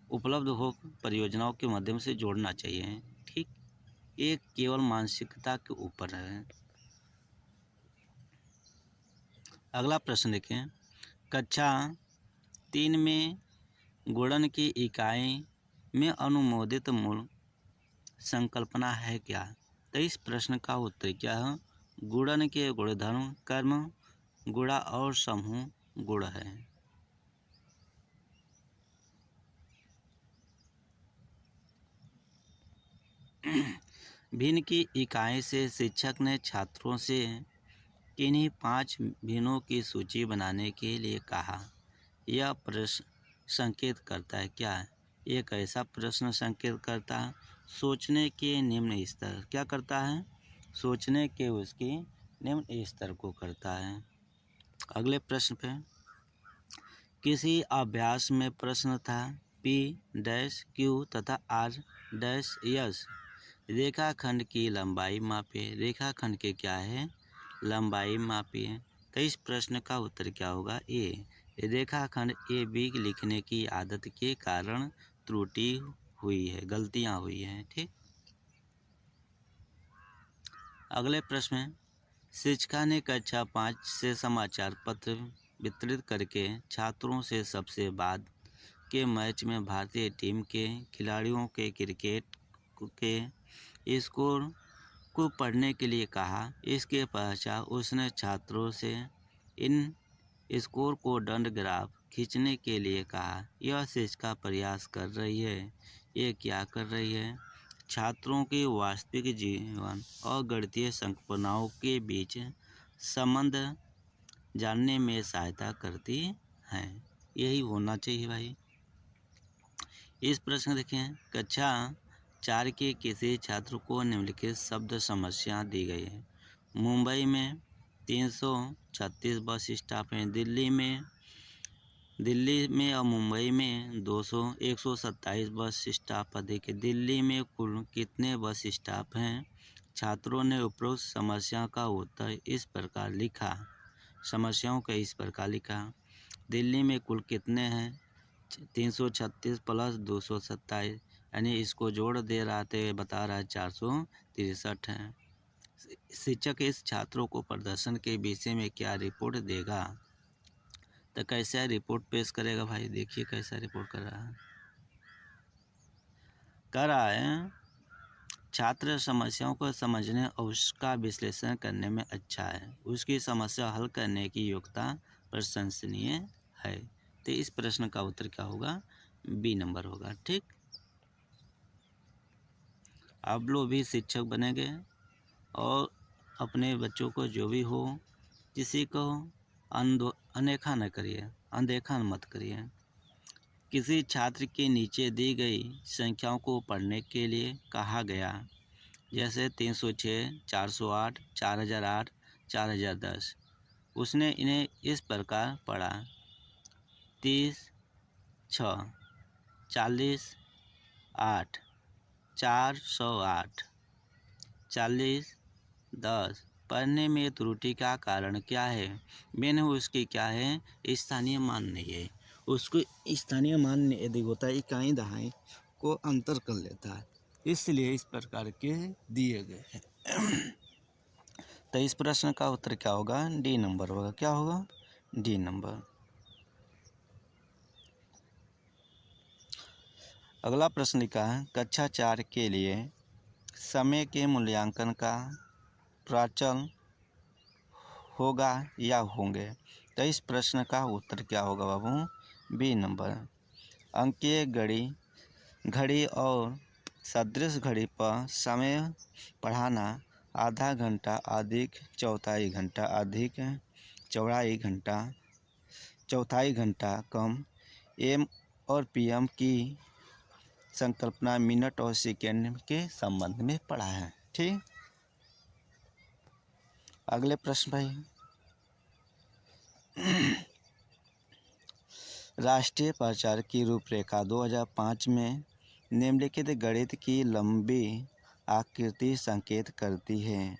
उपलब्ध हो परियोजनाओं के माध्यम से जोड़ना चाहिए। ठीक, ये केवल मानसिकता के ऊपर है। अगला प्रश्न देखें, कक्षा 3 में गुणन की इकाई में अनुमोदित मूल संकल्पना है क्या? तो इस प्रश्न का उत्तर क्या है? गुणन के गुणधर्म कर्म, गुणा और समूह गुण है। भिन्न की इकाई से शिक्षक ने छात्रों से किन्हीं 5 भिन्नों की सूची बनाने के लिए कहा। यह प्रश्न संकेत करता है क्या? एक ऐसा प्रश्न संकेत करता है सोचने के निम्न स्तर। क्या करता है? सोचने के उसके निम्न स्तर को करता है। अगले प्रश्न पे, किसी अभ्यास में प्रश्न था P डैश Q तथा R डैश यस रेखाखंड की लंबाई मापिए। रेखाखंड के क्या है? लंबाई मापिए। तो इस प्रश्न का उत्तर क्या होगा? ए। रेखाखंड AB लिखने की आदत के कारण त्रुटि हुई है, गलतियां हुई हैं। ठीक, अगले प्रश्न है, शिक्षिका ने कक्षा 5 से समाचार पत्र वितरित करके छात्रों से सबसे बाद के मैच में भारतीय टीम के खिलाड़ियों के क्रिकेट के स्कोर को पढ़ने के लिए कहा। इसके पश्चात उसने छात्रों से इन स्कोर को दंड ग्राफ खींचने के लिए कहा। यह शिक्षिका प्रयास कर रही है। ये क्या कर रही है? छात्रों के वास्तविक जीवन और गणितीय संकल्पनाओं के बीच संबंध जानने में सहायता करती है। यही होना चाहिए भाई। इस प्रश्न देखें, कक्षा 4 के किसी छात्र को निम्नलिखित शब्द समस्या दी गई है। मुंबई में 336 बस स्टॉप हैं। दिल्ली में और मुंबई में 127 बस स्टॉप अधिक है। दिल्ली में कुल कितने बस स्टॉप हैं? छात्रों ने उपरोक्त समस्या का उत्तर इस प्रकार लिखा। समस्याओं का इस प्रकार लिखा, दिल्ली में कुल कितने हैं? 336 प्लस 227, यानी इसको जोड़ दे रहा था, बता रहा है 463 है। शिक्षक इस छात्रों को प्रदर्शन के विषय में क्या रिपोर्ट देगा? तो कैसा रिपोर्ट पेश करेगा भाई? देखिए कैसा रिपोर्ट कर रहा है। छात्र समस्याओं को समझने और उसका विश्लेषण करने में अच्छा है। उसकी समस्या हल करने की योग्यता प्रशंसनीय है। तो इस प्रश्न का उत्तर क्या होगा? बी नंबर होगा। ठीक, आप लोग भी शिक्षक बनेंगे और अपने बच्चों को जो भी हो, किसी को अनदेखा न करिए, अनदेखा मत करिए। किसी छात्र के नीचे दी गई संख्याओं को पढ़ने के लिए कहा गया, जैसे 306, 408, 4008, 4010। उसने इन्हें इस प्रकार पढ़ा: 30, 6, 40, 8, 408, 40, 10। पढ़ने में त्रुटि का कारण क्या है? मैंने उसकी क्या है? स्थानीय मान नहीं है। उसको स्थानीय मान यदि होता है, इकाई दहाई को अंतर कर लेता है, इसलिए इस प्रकार के दिए गए हैं। तो इस प्रश्न का उत्तर क्या होगा? डी नंबर होगा। क्या होगा? D number. अगला प्रश्न लिखा है, कक्षा 4 के लिए समय के मूल्यांकन का प्राचल होगा या होंगे? तो इस प्रश्न का उत्तर क्या होगा बाबू? B number. अंकीय घड़ी और सदृश घड़ी पर समय पढ़ाना आधा घंटा अधिक चौथाई घंटा अधिक चौड़ाई घंटा चौथाई घंटा कम और पीएम की संकल्पना मिनट और सेकेंड के संबंध में पढ़ा है। ठीक, अगले प्रश्न भाई, राष्ट्रीय प्रचार की रूपरेखा 2005 में निम्नलिखित गणित की लंबी आकृति संकेत करती है।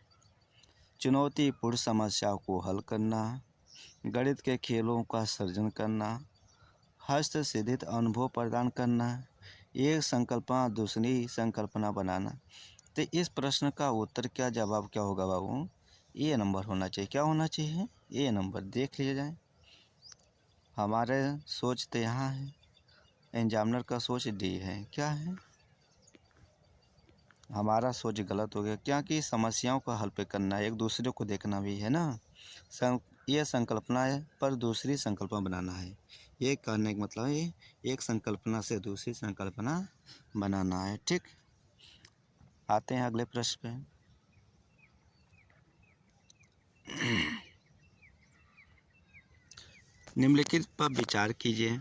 चुनौतीपूर्ण समस्याओं को हल करना, गणित के खेलों का सर्जन करना, हस्तसिद्धित अनुभव प्रदान करना, एक संकल्पना दूसरी संकल्पना बनाना। तो इस प्रश्न का उत्तर क्या, जवाब क्या होगा बाबू? ए नंबर होना चाहिए। क्या होना चाहिए? ए नंबर। देख लिया जाए, हमारे सोच तो यहाँ है, एग्जामिनर का सोच डी है। क्या है? हमारा सोच गलत हो गया, क्योंकि समस्याओं का हल पे करना है, एक दूसरे को देखना भी है ना। ये संकल्पना है पर दूसरी संकल्पना बनाना है। ये करने का मतलब है एक संकल्पना से दूसरी संकल्पना बनाना है। ठीक, आते हैं अगले प्रश्न पे। निम्नलिखित पर विचार कीजिए।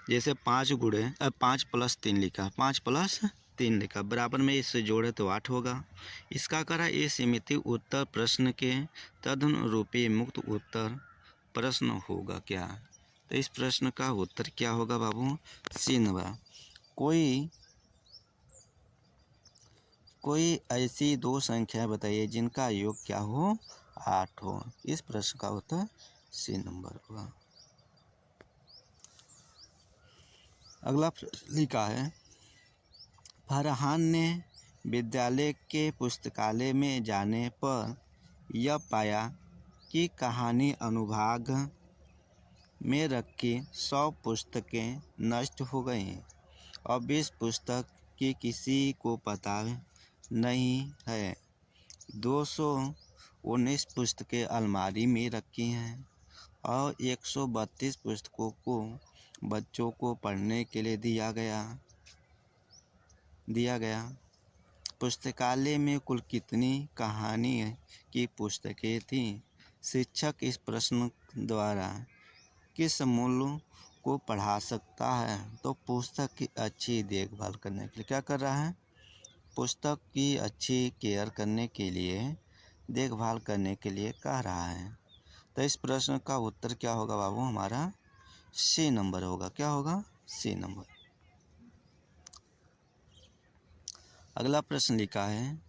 जैसे 5 + 3 लिखा, 5 + 3 लिखा, बराबर में इससे जोड़े तो 8 होगा। इसका करा ये सीमित उत्तर प्रश्न के तदनुरूपी मुक्त उत्तर प्रश्न होगा क्या? तो इस प्रश्न का उत्तर क्या होगा बाबू? सी नंबर। कोई ऐसी दो संख्या बताइए जिनका योग क्या हो? 8 हो। इस प्रश्न का उत्तर सी नंबर होगा। अगला प्रश्न लिखा है, फरहान ने विद्यालय के पुस्तकालय में जाने पर यह पाया कि कहानी अनुभाग में रखी 100 पुस्तकें नष्ट हो गई और 20 पुस्तक की किसी को पता नहीं है। 219 पुस्तकें अलमारी में रखी हैं और 132 पुस्तकों को बच्चों को पढ़ने के लिए दिया गया। पुस्तकालय में कुल कितनी कहानी की पुस्तकें थीं? शिक्षक इस प्रश्न द्वारा किस मूल्य को बढ़ा सकता है? तो पुस्तक की अच्छी देखभाल करने के लिए क्या कर रहा है? पुस्तक की अच्छी केयर करने के लिए, देखभाल करने के लिए कह रहा है। तो इस प्रश्न का उत्तर क्या होगा बाबू? हमारा सी नंबर होगा। क्या होगा? C number. अगला प्रश्न लिखा है,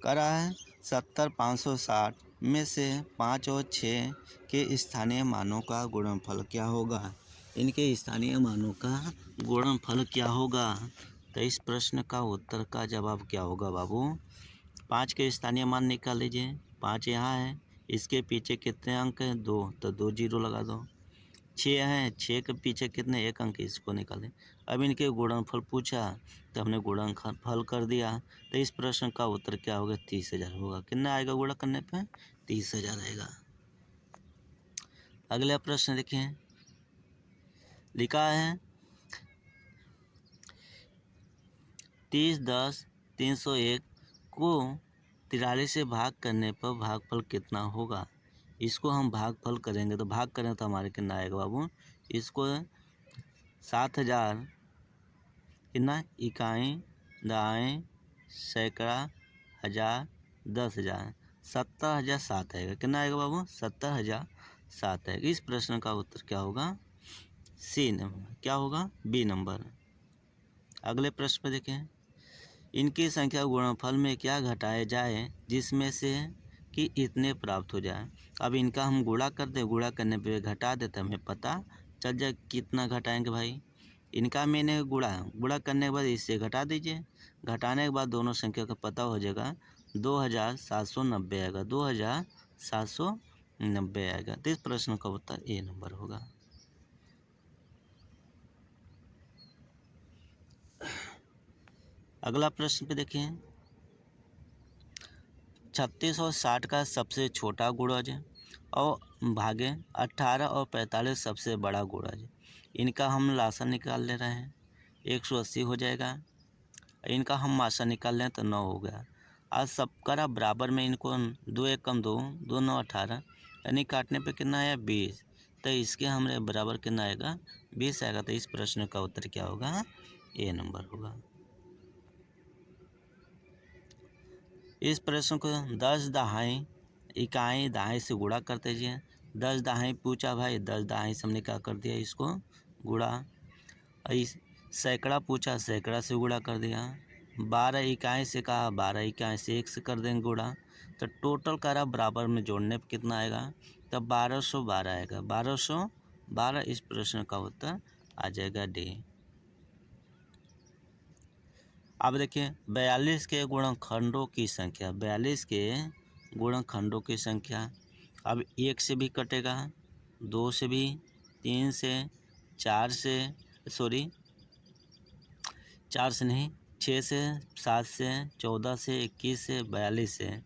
करा है 70 560 में से 5 और 6 के स्थानीय मानों का गुणनफल क्या होगा? इनके स्थानीय मानों का गुणनफल क्या होगा? तो इस प्रश्न का उत्तर का जवाब क्या होगा बाबू? 5 के स्थानीय मान निकाल लीजिए। 5 यहाँ है, इसके पीछे कितने अंक हैं? 2, तो 2 जीरो लगा दो। 6 है, 6 के पीछे कितने? 1 अंक, इसको निकालें। अब इनके गुणनफल पूछा तो हमने गुणनफल कर दिया। तो इस प्रश्न का उत्तर क्या होगा? 30,000 होगा। कितना आएगा गुणा करने पे? 30,000 आएगा। अगला प्रश्न देखें, लिखा है 30, 10, 301 को 43 से भाग करने पर भागफल कितना होगा? इसको हम भागफल करेंगे तो भाग करें तो हमारे कितना आएगा बाबू? इसको 7,000 कितना? इकाई, दहाई, सैकड़ा, हज़ार, 10,000, 70,007 आएगा। कितना आएगा बाबू? 70,007 आएगा। इस प्रश्न का उत्तर क्या होगा? C number. क्या होगा? B number. अगले प्रश्न पे देखें, इनकी संख्या गुणनफल में क्या घटाया जाए जिसमें से कि इतने प्राप्त हो जाए? अब इनका हम गुणा कर दें, गुणा करने पे घटा देते हमें पता चल जाए कितना घटाएंगे भाई। इनका मैंने गुणा करने के बाद इससे घटा दीजिए, घटाने के बाद दोनों संख्या का पता हो जाएगा। 2,790 आएगा, 2,790 आएगा। तो इस प्रश्न का उत्तर ए नंबर होगा। अगला प्रश्न पे देखिए, 36 और 60 का सबसे छोटा गुणज और भागे 18 और 45 सबसे बड़ा गुणज। इनका हम लासा निकाल ले रहे हैं, 180 हो जाएगा। इनका हम मासा निकाल लें तो 9 हो गया। आज सब करा बराबर में इनको 2 एक कम 2, 2 9 18, यानी काटने पे कितना आया 20। तो इसके हमारे बराबर कितना आएगा 20 आएगा। तो इस प्रश्न का उत्तर क्या होगा, ए नंबर होगा। इस प्रश्न को 10 दहाई इकाई दहाई से गुणा कर दीजिए। 10 दहाई पूछा भाई, 10 दहाई से हमने क्या कर दिया इसको गुणा। इस सैकड़ा पूछा, सैकड़ा से गुणा कर दिया। 12 इकाई से कहा, 12 इकाई से 1 से कर देंगे गुणा। तो टोटल करा बराबर में जोड़ने पर कितना आएगा, तब 1212 आएगा। 1212 इस प्रश्न का उत्तर आ जाएगा डी। अब देखिए 42 के गुणनखंडों की संख्या, 42 के गुणनखंडों की संख्या। अब 1 से भी कटेगा, 2 से भी, 3 से, 4 से, 4 से नहीं, 6 से, 7 से, 14 से, 21 से, 42 से,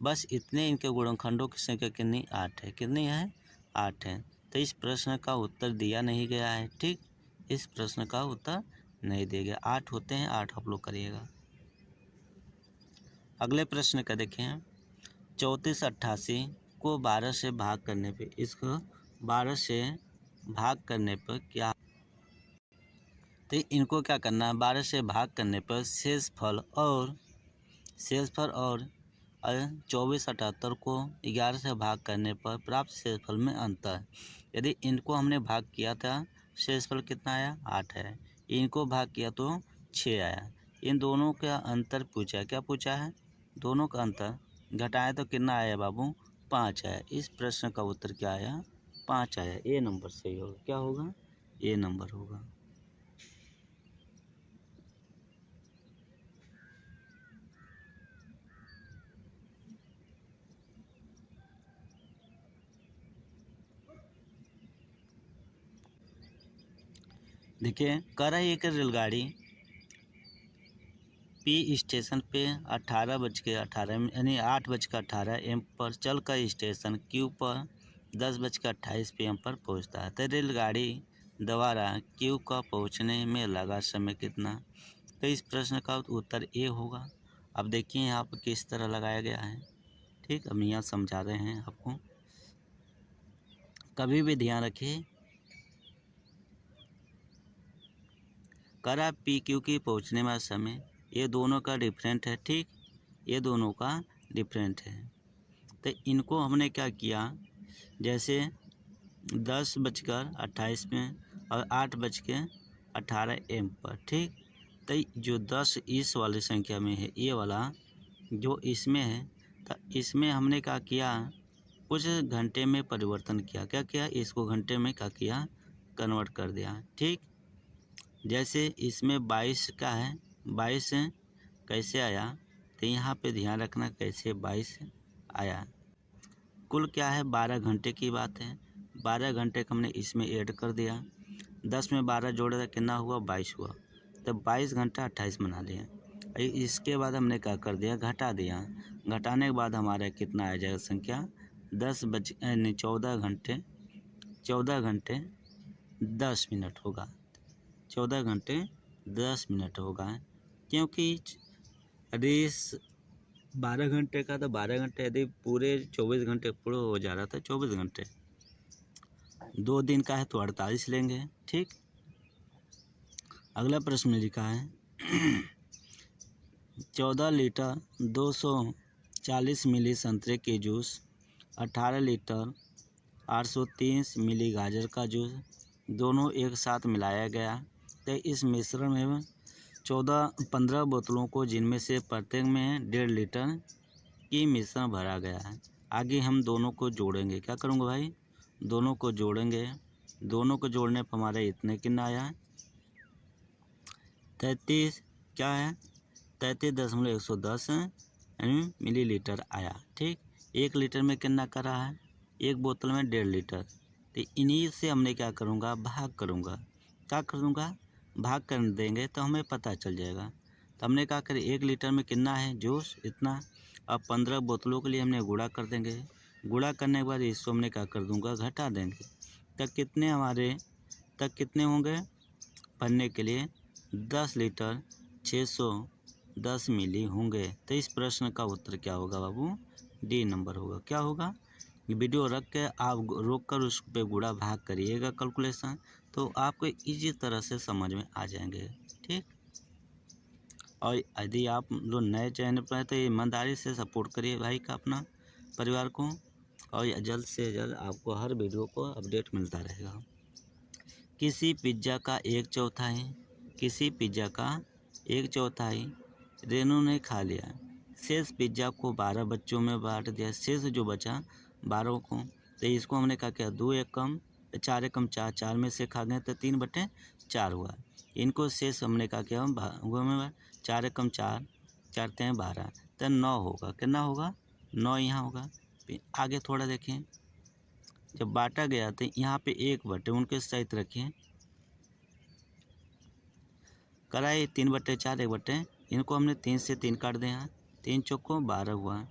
बस इतने इनके गुणनखंडों की संख्या कितनी 8 है। कितनी है 8 है। तो इस प्रश्न का उत्तर दिया नहीं गया है। ठीक, इस प्रश्न का उत्तर नहीं दिया गया। 8 होते हैं, 8 आप लोग करिएगा। अगले प्रश्न का देखें, 34 88 को 12 से भाग करने पे, इसको 12 से भाग करने पर क्या, तो इनको क्या करना है, 12 से भाग करने पर शेषफल और 24 78 को 11 से भाग करने पर प्राप्त शेषफल में अंतर। यदि इनको हमने भाग किया था, शेषफल कितना आया 8 है, इनको भाग किया तो 6 आया। इन दोनों का अंतर पूछा, क्या पूछा है, दोनों का अंतर घटाएं तो कितना आया बाबू 5 आया। इस प्रश्न का उत्तर क्या आया 5 आया। ए नंबर सही होगा। क्या होगा, ए नंबर होगा। देखिए कह रहा है एक रेलगाड़ी पी स्टेशन पे 18:18 यानी 8:18 पर चलकर स्टेशन क्यू पर 10:28 PM पर पहुंचता है। तो रेलगाड़ी द्वारा क्यू का पहुंचने में लगा समय कितना। तो इस प्रश्न का उत्तर ए होगा। अब देखिए यहाँ पर किस तरह लगाया गया है। ठीक, अब यहाँ समझा रहे हैं आपको। कभी भी ध्यान रखिए, करा पी क्यू की पहुंचने में समय, ये दोनों का डिफरेंट है। ठीक, ये दोनों का डिफरेंट है। तो इनको हमने क्या किया, जैसे 10:28 में और 8:18 AM पर। ठीक, तो जो 10 इस वाली संख्या में है, ये वाला जो इसमें है, तो इसमें हमने क्या किया, कुछ घंटे में परिवर्तन किया। क्या किया, इसको घंटे में क्या किया, कन्वर्ट कर दिया। ठीक, जैसे इसमें 22 का है, 22 कैसे आया, तो यहाँ पे ध्यान रखना कैसे 22 आया। कुल क्या है 12 घंटे की बात है। 12 घंटे का हमने इसमें ऐड कर दिया। 10 में 12 जोड़ा था, कितना हुआ 22 हुआ। तो 22 घंटा 28 बना लिया। इसके बाद हमने क्या कर दिया, घटा दिया। घटाने के बाद हमारा कितना आ जाएगा संख्या 14 घंटे 10 मिनट होगा। 14 घंटे 10 मिनट होगा, क्योंकि रेस 12 घंटे का, तो 12 घंटे यदि पूरे 24 घंटे पूरे हो जा रहा था, 24 घंटे 2 दिन का है तो 48 लेंगे। ठीक, अगला प्रश्न में लिखा है 14 लीटर 240 मिली संतरे के जूस, 18 लीटर 830 मिली गाजर का जूस, दोनों एक साथ मिलाया गया। तो इस मिश्रण में 15 बोतलों को, जिनमें से प्रत्येक में 1.5 लीटर की मिश्रण भरा गया है। आगे हम दोनों को जोड़ेंगे। क्या करूँगा भाई, दोनों को जोड़ेंगे। दोनों को जोड़ने पर हमारे इतने कितना आया 33, क्या है 33.110 मिलीलीटर आया। ठीक, 1 लीटर में कितना कर रहा है, एक बोतल में 1.5 लीटर। तो इन्हीं से हमने क्या करूँगा, भाग करूँगा। क्या करूँगा, भाग कर देंगे तो हमें पता चल जाएगा। तो हमने क्या करें, 1 लीटर में कितना है जूस इतना। अब 15 बोतलों के लिए हमने गुणा कर देंगे। गुणा करने के बाद इसको हमने क्या कर दूँगा, घटा देंगे। तब कितने हमारे तक कितने होंगे भरने के लिए 10 लीटर 600 10 मिली होंगे। तो इस प्रश्न का उत्तर क्या होगा बाबू? डी नंबर होगा। क्या होगा? ये वीडियो रख के आप रोक कर उस पे गुणा भाग करिएगा कैलकुलेशन, तो आपको इजी तरह से समझ में आ जाएंगे। ठीक। और यदि आप लोग नए चैनल पर हैं तो ईमानदारी से सपोर्ट करिए भाई का अपना परिवार को, और जल्द से जल्द आपको हर वीडियो को अपडेट मिलता रहेगा। किसी पिज्ज़ा का 1/4 किसी पिज्ज़ा का 1/4 रेनू ने खा लिया। शेष पिज्ज़ा को 12 बच्चों में बांट दिया। शेष जो बचा 12 को, तो इसको हमने कहा क्या 2 एकम 4 एकम 4, 4 में से खा गए तो 3/4 हुआ। इनको शेष हमने कहा क्या हम 4 एकम 4, 4 तें 12, तो 9 होगा। कितना होगा? 9 यहाँ होगा। फिर आगे थोड़ा देखें, जब बांटा गया तो यहाँ पे 1/, उनके सहित रखिए। कराए 3/4 1/, इनको हमने 3 से 3 काट दें। यहाँ 3 चौको 12 हुआ,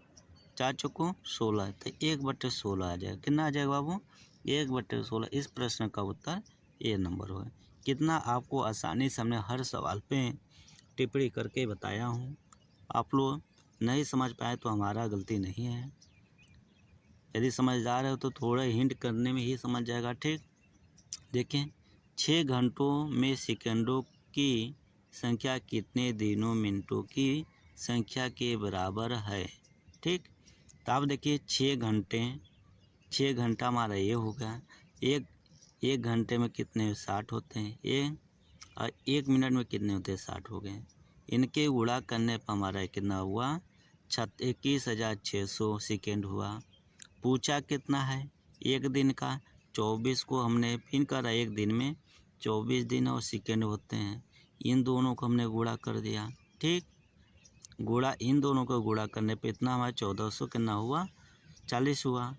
4 चौको 16, तो 1/16 आ जाएगा। कितना आ जाएगा बाबू? 1/16। इस प्रश्न का उत्तर ए नंबर होगा। कितना आपको आसानी से हमने हर सवाल पे टिप्पणी करके बताया हूँ। आप लोग नहीं समझ पाए तो हमारा गलती नहीं है। यदि समझदार है तो थोड़ा हिंट करने में ही समझ जाएगा। ठीक। देखें, 6 घंटों में सेकंडों की संख्या कितने दिनों मिनटों की संख्या के बराबर है? ठीक। तो आप देखिए 6 घंटा हमारा ये हो गया। एक घंटे में कितने 60 होते हैं, और 1 मिनट में कितने होते हैं 60 हो गए। इनके गुणा करने पर हमारा कितना हुआ? 21,600 सेकेंड हुआ। पूछा कितना है? एक दिन का। 24 को हमने फिर करा, एक दिन में 24 दिन और सेकेंड होते हैं। इन दोनों को हमने गुणा कर दिया। ठीक। गुणा इन दोनों को गुणा करने पे इतना हमारा 1400 कितना हुआ? 40 हुआ।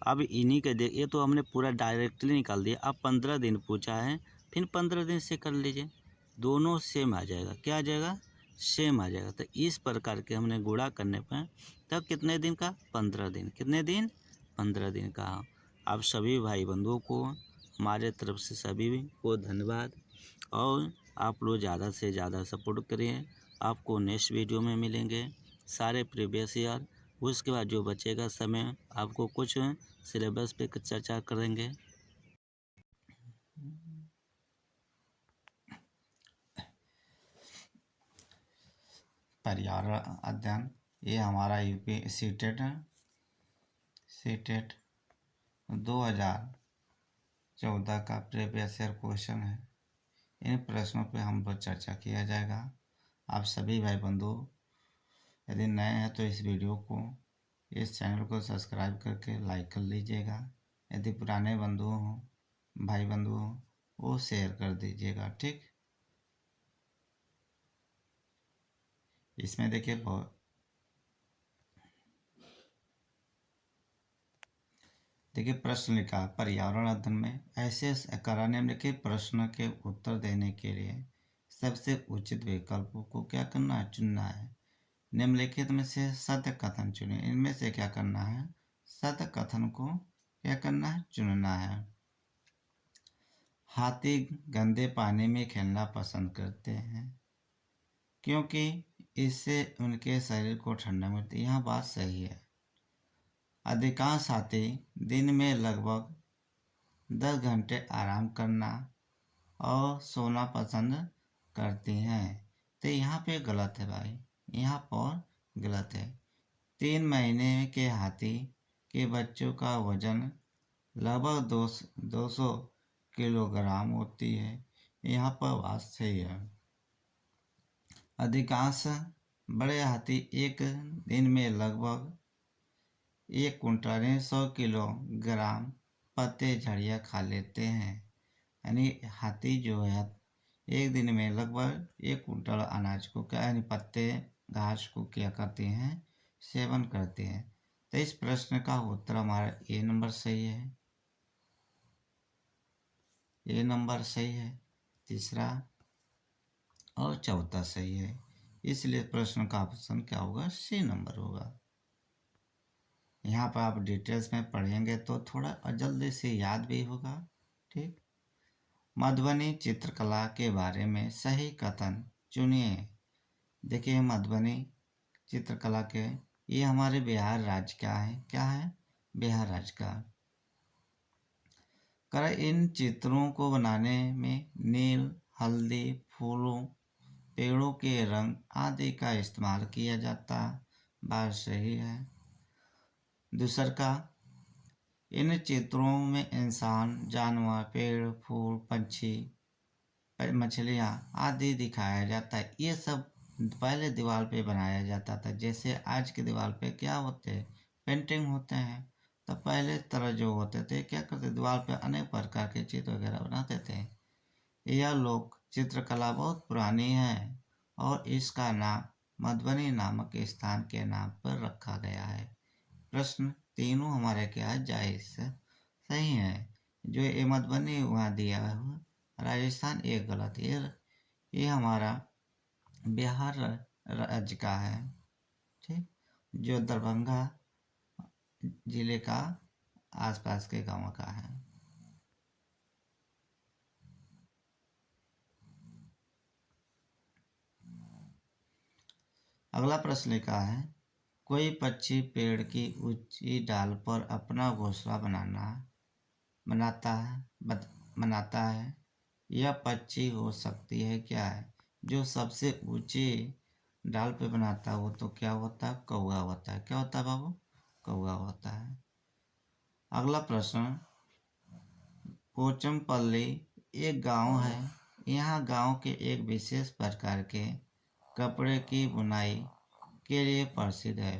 अब इन्हीं के ये तो हमने पूरा डायरेक्टली निकाल दिया। अब 15 दिन पूछा है, फिर 15 दिन से कर लीजिए, दोनों सेम आ जाएगा। क्या आ जाएगा? सेम आ जाएगा। तो इस प्रकार के हमने गुणा करने पर तब कितने दिन का? 15 दिन। कितने दिन? 15 दिन का। आप सभी भाई बंधुओं को हमारे तरफ से सभी को धन्यवाद, और आप लोग ज़्यादा से ज़्यादा सपोर्ट करिए। आपको नेक्स्ट वीडियो में मिलेंगे सारे प्रीवियस ईयर, उसके बाद जो बचेगा समय आपको कुछ सिलेबस पे चर्चा करेंगे। पर्यावरण अध्ययन, ये हमारा यूपी सीटेट 2014 का प्रीवियस ईयर क्वेश्चन है। इन प्रश्नों पे हम पर चर्चा किया जाएगा। आप सभी भाई बंधु यदि नए हैं तो इस वीडियो को, इस चैनल को सब्सक्राइब करके लाइक कर लीजिएगा। यदि पुराने बंधु हों, भाई बंधु हों, वो शेयर कर दीजिएगा। ठीक। इसमें देखिए प्रश्न लिखा, पर्यावरण अध्ययन में ऐसे कराने में लिखे प्रश्न के उत्तर देने के लिए सबसे उचित विकल्पों को क्या करना है? चुनना है। निम्नलिखित में से सत्य कथन चुने। इनमें से क्या करना है? सत्य कथन को क्या करना है? चुनना है। हाथी गंदे पानी में खेलना पसंद करते हैं क्योंकि इससे उनके शरीर को ठंडा मिलती है। यह बात सही है। अधिकांश हाथी दिन में लगभग 10 घंटे आराम करना और सोना पसंद करती हैं। तो यहाँ पे गलत है भाई, यहाँ पर गलत है। 3 महीने के हाथी के बच्चों का वजन लगभग 200 किलोग्राम होती है। यहाँ पर बात सही है। अधिकांश बड़े हाथी एक दिन में लगभग 1 कुंटल 100 किलोग्राम पत्ते झड़िया खा लेते हैं। यानी हाथी जो है एक दिन में लगभग 1 कुंटल अनाज को क्या, यानी पत्ते घास को क्या करते हैं? सेवन करते हैं। तो इस प्रश्न का उत्तर हमारा ए नंबर सही है। ए नंबर सही है। तीसरा और चौथा सही है। इसलिए प्रश्न का ऑप्शन क्या होगा? सी नंबर होगा। यहाँ पर आप डिटेल्स में पढ़ेंगे तो थोड़ा जल्दी से याद भी होगा। ठीक। मधुबनी चित्रकला के बारे में सही कथन चुनिए। देखिए मधुबनी चित्रकला के, ये हमारे बिहार राज्य का है। क्या है? बिहार राज्य का। कर इन चित्रों को बनाने में नील, हल्दी, फूलों, पेड़ों के रंग आदि का इस्तेमाल किया जाता। बात सही है। दूसर का, इन चित्रों में इंसान, जानवर, पेड़, फूल, पंछी, मछलियाँ आदि दिखाया जाता है। ये सब पहले दीवार पे बनाया जाता था। जैसे आज के दीवार पे क्या होते हैं? पेंटिंग होते हैं। तो पहले तरह जो होते थे क्या करते, दीवार पे अनेक प्रकार के चित्र वगैरह बनाते थे। यह लोक चित्रकला बहुत पुरानी है और इसका नाम मधुबनी नामक स्थान के नाम पर रखा गया है। प्रश्न तीनों हमारे क्या जायज सही है। जो ये मधुबनी वहाँ दिया हुआ राजस्थान एक गलत है। ये हमारा बिहार राज्य का है। ठीक, जो दरभंगा जिले का आसपास के गांव का है। अगला प्रश्न लिखा है, कोई पक्षी पेड़ की ऊंची डाल पर अपना घोंसला बनाता है। यह पक्षी हो सकती है क्या है? जो सबसे ऊंची डाल पे बनाता है वो तो क्या होता है? कौवा होता है। क्या होता है बाबू? कौवा होता है। अगला प्रश्न, पोचमपल्ली एक गांव है। यहाँ गांव के एक विशेष प्रकार के कपड़े की बुनाई के लिए प्रसिद्ध है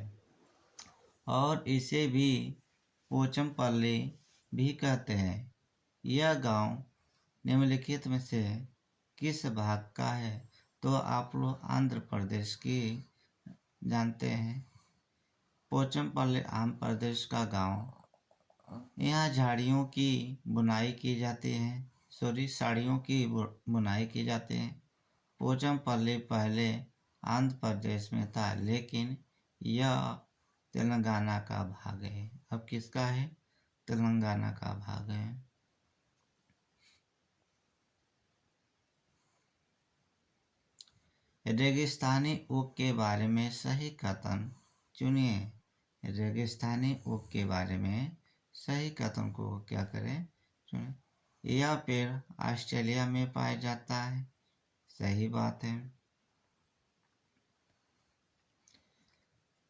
और इसे भी पोचमपल्ली भी कहते हैं। यह गांव निम्नलिखित में से किस भाग का है? तो आप लोग आंध्र प्रदेश की जानते हैं। पोचमपल्ली आंध्र प्रदेश का गांव। यहाँ झाड़ियों की बुनाई की जाती है, साड़ियों की बुनाई की जाती है। पोचमपल्ली पहले आंध्र प्रदेश में था, लेकिन यह तेलंगाना का भाग है। अब किसका है? तेलंगाना का भाग है। रेगिस्तानी ऊँट के बारे में सही कथन चुनिए। रेगिस्तानी ऊँट के बारे में सही कथन को क्या करें? चुनिए। यह पेड़ ऑस्ट्रेलिया में पाया जाता है। सही बात है।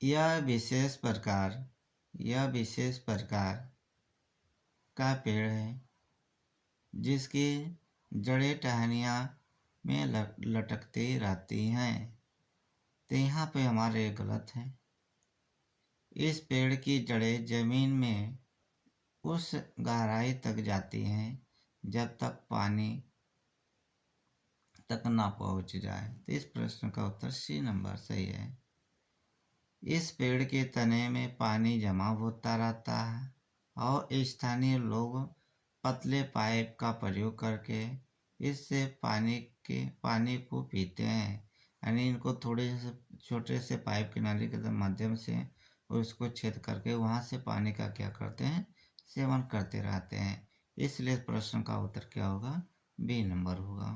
यह विशेष प्रकार का पेड़ है जिसकी जड़ें टहनियाँ में लटकती रहती हैं। तो यहाँ पे हमारे गलत है। इस पेड़ की जड़ें जमीन में उस गहराई तक जाती हैं जब तक पानी तक ना पहुँच जाए। तो इस प्रश्न का उत्तर सी नंबर सही है। इस पेड़ के तने में पानी जमा होता रहता है और स्थानीय लोग पतले पाइप का प्रयोग करके इससे पानी को पीते हैं। यानी इनको थोड़े से छोटे से पाइप के नाली के माध्यम से उसको छेद करके वहाँ से पानी का क्या करते हैं? सेवन करते रहते हैं। इसलिए प्रश्न का उत्तर क्या होगा? बी नंबर होगा।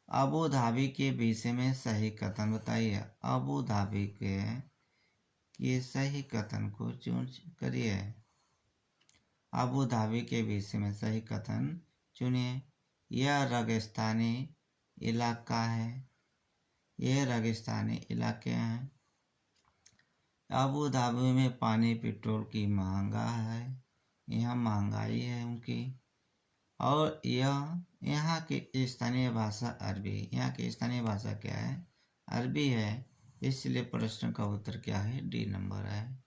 अबू धाबी के विषय में सही कथन बताइए। अबू धाबी के सही कथन को चुन करिए। अबू धाबी के विषय में सही कथन चुनिए। यह रेगिस्तानी इलाका है। यह रेगिस्तानी इलाके हैं। अबू धाबी में पानी पेट्रोल की महंगा है। यह महंगाई है उनकी। और यहाँ की स्थानीय भाषा अरबी। यहाँ की स्थानीय भाषा क्या है? अरबी है। इसलिए प्रश्न का उत्तर क्या है? डी नंबर है।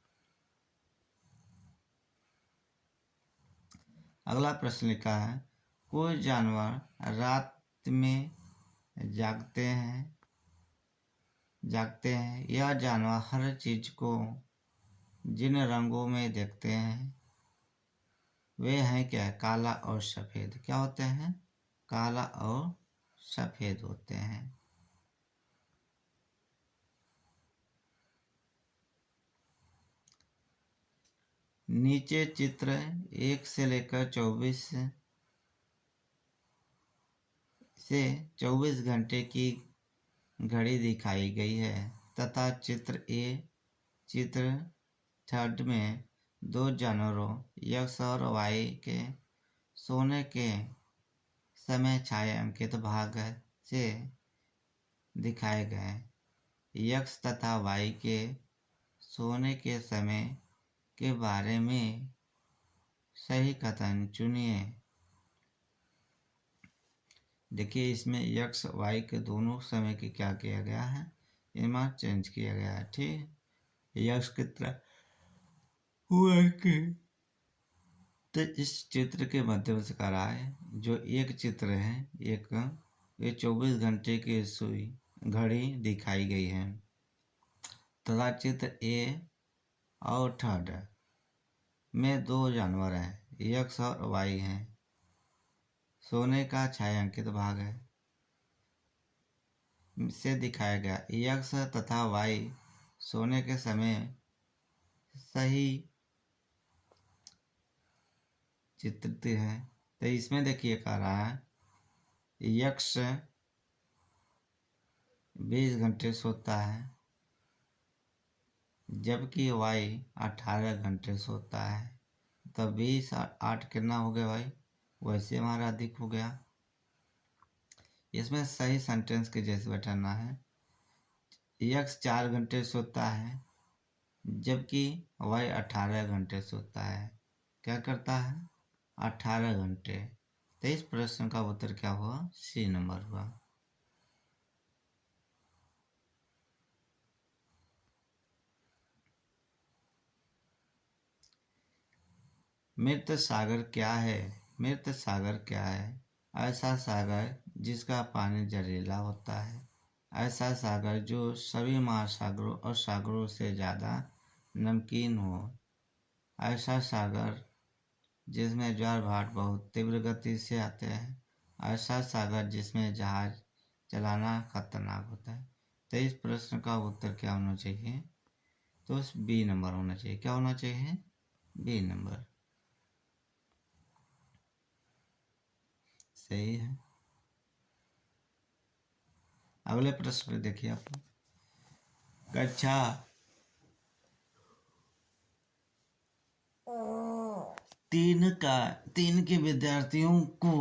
अगला प्रश्न लिखा है, कोई जानवर रात में जागते हैं। यह जानवर हर चीज को जिन रंगों में देखते हैं वे हैं क्या? काला और सफ़ेद। क्या होते हैं? काला और सफ़ेद होते हैं। नीचे चित्र 1 से लेकर 24 से 24 घंटे की घड़ी दिखाई गई है तथा चित्र 3 में 2 जानवरों यक्ष और वाई के सोने के समय छायांकित भाग से दिखाए गए। यक्ष तथा वाई के सोने के समय के बारे में सही कथन चुनिए। देखिए इसमें यक्ष वाई के दोनों समय के क्या किया गया है, इनमें चेंज किया गया है। ठीक, यक्ष की तरह वाई के, तो इस चित्र के माध्यम से कह रहा है जो एक चित्र है, एक ये 24 घंटे की सुई घड़ी दिखाई गई है तथा चित्र ए और 3 में 2 जानवर हैं, यक्ष और वाई हैं। सोने का छायांकित भाग है से दिखाया गया। यक्ष तथा वाई सोने के समय सही चित्रित है। तो इसमें देखिए कह रहा है यक्ष 20 घंटे सोता है जबकि वाई 18 घंटे सोता है। तो 20 और 8 कितना हो गया भाई, वैसे हमारा अधिक हो गया। इसमें सही सेंटेंस के जैसे बैठाना है। यक्ष 4 घंटे सोता है जबकि वाई 18 घंटे सोता है। क्या करता है, 18 घंटे। तो इस प्रश्न का उत्तर क्या हुआ, सी नंबर हुआ। मृत सागर क्या है? मृत सागर क्या है? ऐसा सागर जिसका पानी जहरीला होता है। ऐसा सागर जो सभी महासागरों और सागरों से ज़्यादा नमकीन हो। ऐसा सागर जिसमें ज्वार भाट बहुत तीव्र गति से आते हैं। ऐसा सागर जिसमें जहाज चलाना खतरनाक होता है। तो इस प्रश्न का उत्तर क्या होना चाहिए, तो बी नंबर होना चाहिए। क्या होना चाहिए, बी नंबर सही है। अगले प्रश्न पे देखिए आप, कक्षा 3 के विद्यार्थियों को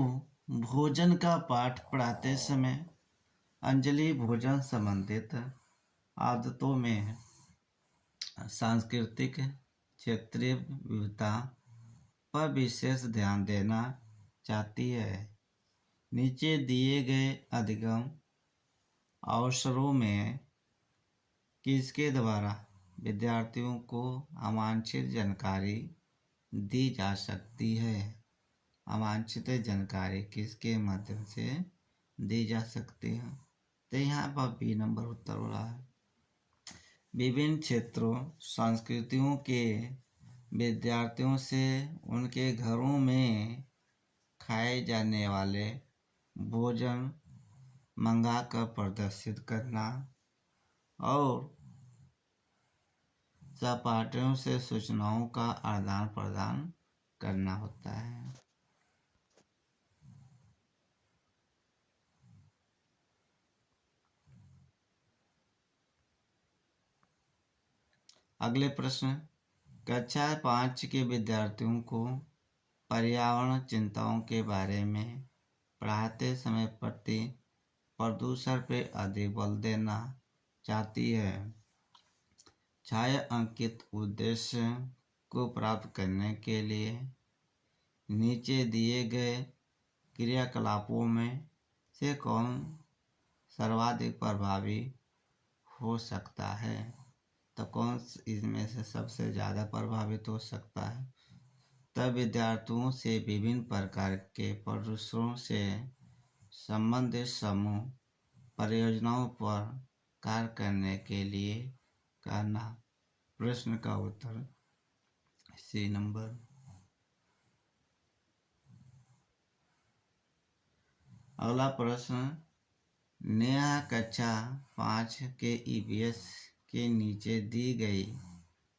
भोजन का पाठ पढ़ाते समय अंजलि भोजन संबंधित आदतों में सांस्कृतिक क्षेत्रीय विविधता पर विशेष ध्यान देना चाहती है। नीचे दिए गए अधिगम अवसरों में किसके द्वारा विद्यार्थियों को अवांछित जानकारी दी जा सकती है? अवांछित जानकारी किसके माध्यम से दी जा सकती है? तो यहाँ पर बी नंबर उत्तर हो रहा है। विभिन्न क्षेत्रों संस्कृतियों के विद्यार्थियों से उनके घरों में खाए जाने वाले भोजन मंगाकर प्रदर्शित करना और सहपाठियों से सूचनाओं का आदान प्रदान करना होता है। अगले प्रश्न, कक्षा 5 के विद्यार्थियों को पर्यावरण चिंताओं के बारे में पढ़ाते समय प्रदूषण पर अधिक बल देना चाहती है। छायांकित उद्देश्य को प्राप्त करने के लिए नीचे दिए गए क्रियाकलापों में से कौन सर्वाधिक प्रभावी हो सकता है? तो कौन इसमें से सबसे ज़्यादा प्रभावित हो सकता है? तब विद्यार्थियों से विभिन्न प्रकार के प्रदूषणों से संबंधित समूह परियोजनाओं पर कार्य करने के लिए कहना। प्रश्न का उत्तर सी नंबर। अगला प्रश्न, नेहा कक्षा 5 के ईवीएस के नीचे दी गई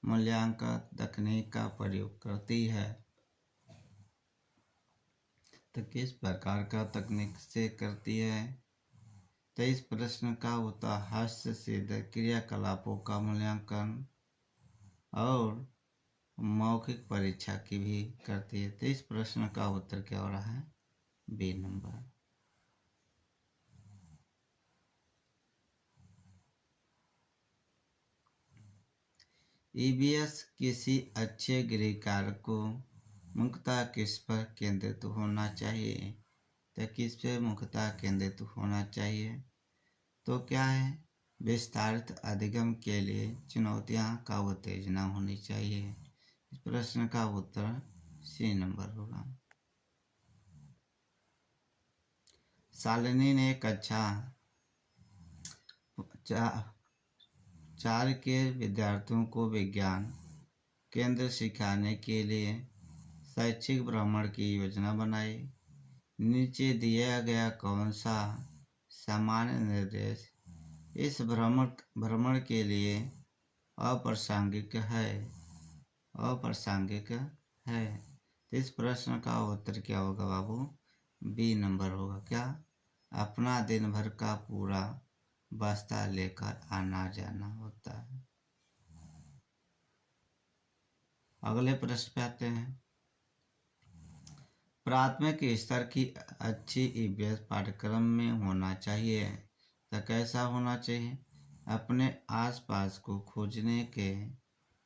मूल्यांकन तकनीक का प्रयोग करती है। तो किस प्रकार का तकनीक से करती है। 23 प्रश्न का होता हस्त सिद्ध क्रियाकलापों का मूल्यांकन और मौखिक परीक्षा की भी करती है। 23 प्रश्न का उत्तर क्या हो रहा है, बी नंबर। ईबीएस किसी अच्छे गृहकार को मुख्यतः किस पर केंद्रित होना चाहिए। तो किस पे मुख्यतः केंद्रित होना चाहिए, तो क्या है, विस्तारित अधिगम के लिए चुनौतियां का उत्तेजना होनी चाहिए। इस प्रश्न का उत्तर सी नंबर होगा। शालिनी ने कक्षा 4 के विद्यार्थियों को विज्ञान केंद्र सिखाने के लिए शैक्षिक भ्रमण की योजना बनाई। नीचे दिया गया कौन सा सामान्य निर्देश इस भ्रमण के लिए अप्रासंगिक है। तो इस प्रश्न का उत्तर क्या होगा बाबू, बी नंबर होगा। क्या, अपना दिन भर का पूरा बस्ता लेकर आना जाना होता है। अगले प्रश्न पे आते हैं। प्राथमिक स्तर की अच्छी ईबीएस पाठ्यक्रम में होना चाहिए। तो कैसा होना चाहिए, अपने आसपास को खोजने के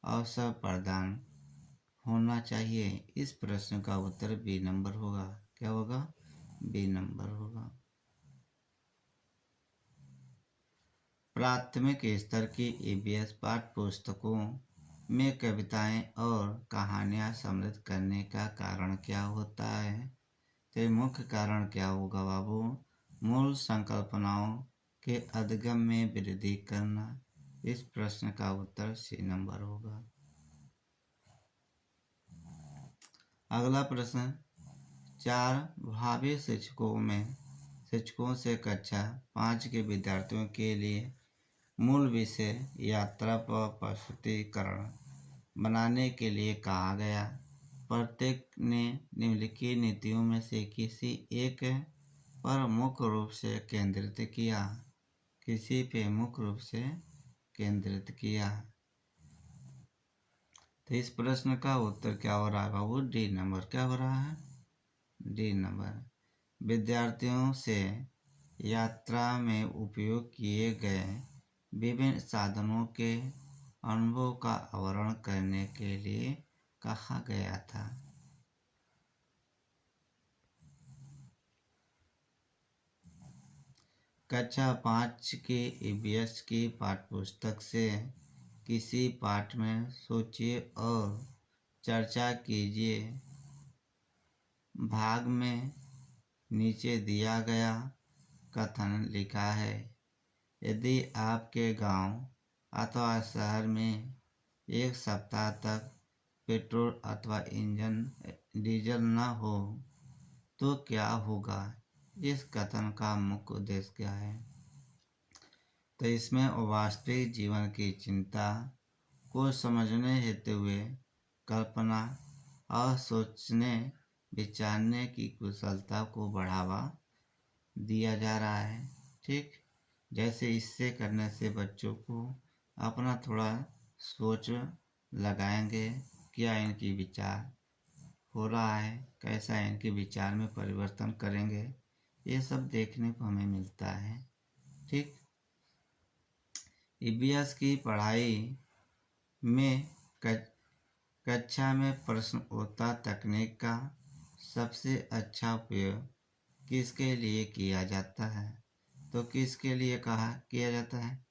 अवसर प्रदान होना चाहिए। इस प्रश्न का उत्तर बी नंबर होगा। क्या होगा, बी नंबर होगा। प्राथमिक स्तर की ईबीएस पाठ्य पुस्तकों में कविताएं और कहानियां सम्मिलित करने का कारण क्या होता है। तो मुख्य कारण क्या होगा बाबू, मूल संकल्पनाओं के अधिगम में वृद्धि करना। इस प्रश्न का उत्तर सी नंबर होगा। अगला प्रश्न, 4 भावी शिक्षकों से कक्षा 5 के विद्यार्थियों के लिए मूल विषय यात्रा पर प्रस्तुतिकरण बनाने के लिए कहा गया। प्रत्येक ने निम्नलिखित नीतियों में से किसी एक पर मुख्य रूप से केंद्रित किया। तो इस प्रश्न का उत्तर क्या हो रहा है बाबू, डी नंबर। क्या हो रहा है, डी नंबर। विद्यार्थियों से यात्रा में उपयोग किए गए विभिन्न साधनों के अनुभव का आवरण करने के लिए कहा गया था। कक्षा 5 के ईबीएस की पाठ्यपुस्तक से किसी पाठ में सोचिए और चर्चा कीजिए। भाग में नीचे दिया गया कथन लिखा है। यदि आपके गांव अथवा शहर में एक सप्ताह तक पेट्रोल अथवा डीजल न हो तो क्या होगा। इस कथन का मुख्य उद्देश्य क्या है। तो इसमें वास्तविक जीवन की चिंता को समझने हेतु हुए कल्पना और सोचने विचारने की कुशलता को बढ़ावा दिया जा रहा है। ठीक, जैसे इससे करने से बच्चों को अपना थोड़ा सोच लगाएंगे, क्या इनकी विचार हो रहा है, कैसा इनके विचार में परिवर्तन करेंगे, ये सब देखने को हमें मिलता है। ठीक, ईबीएस की पढ़ाई में कक्षा में प्रश्नोत्तर तकनीक का सबसे अच्छा उपयोग किसके लिए किया जाता है। तो किसके लिए किया जाता है,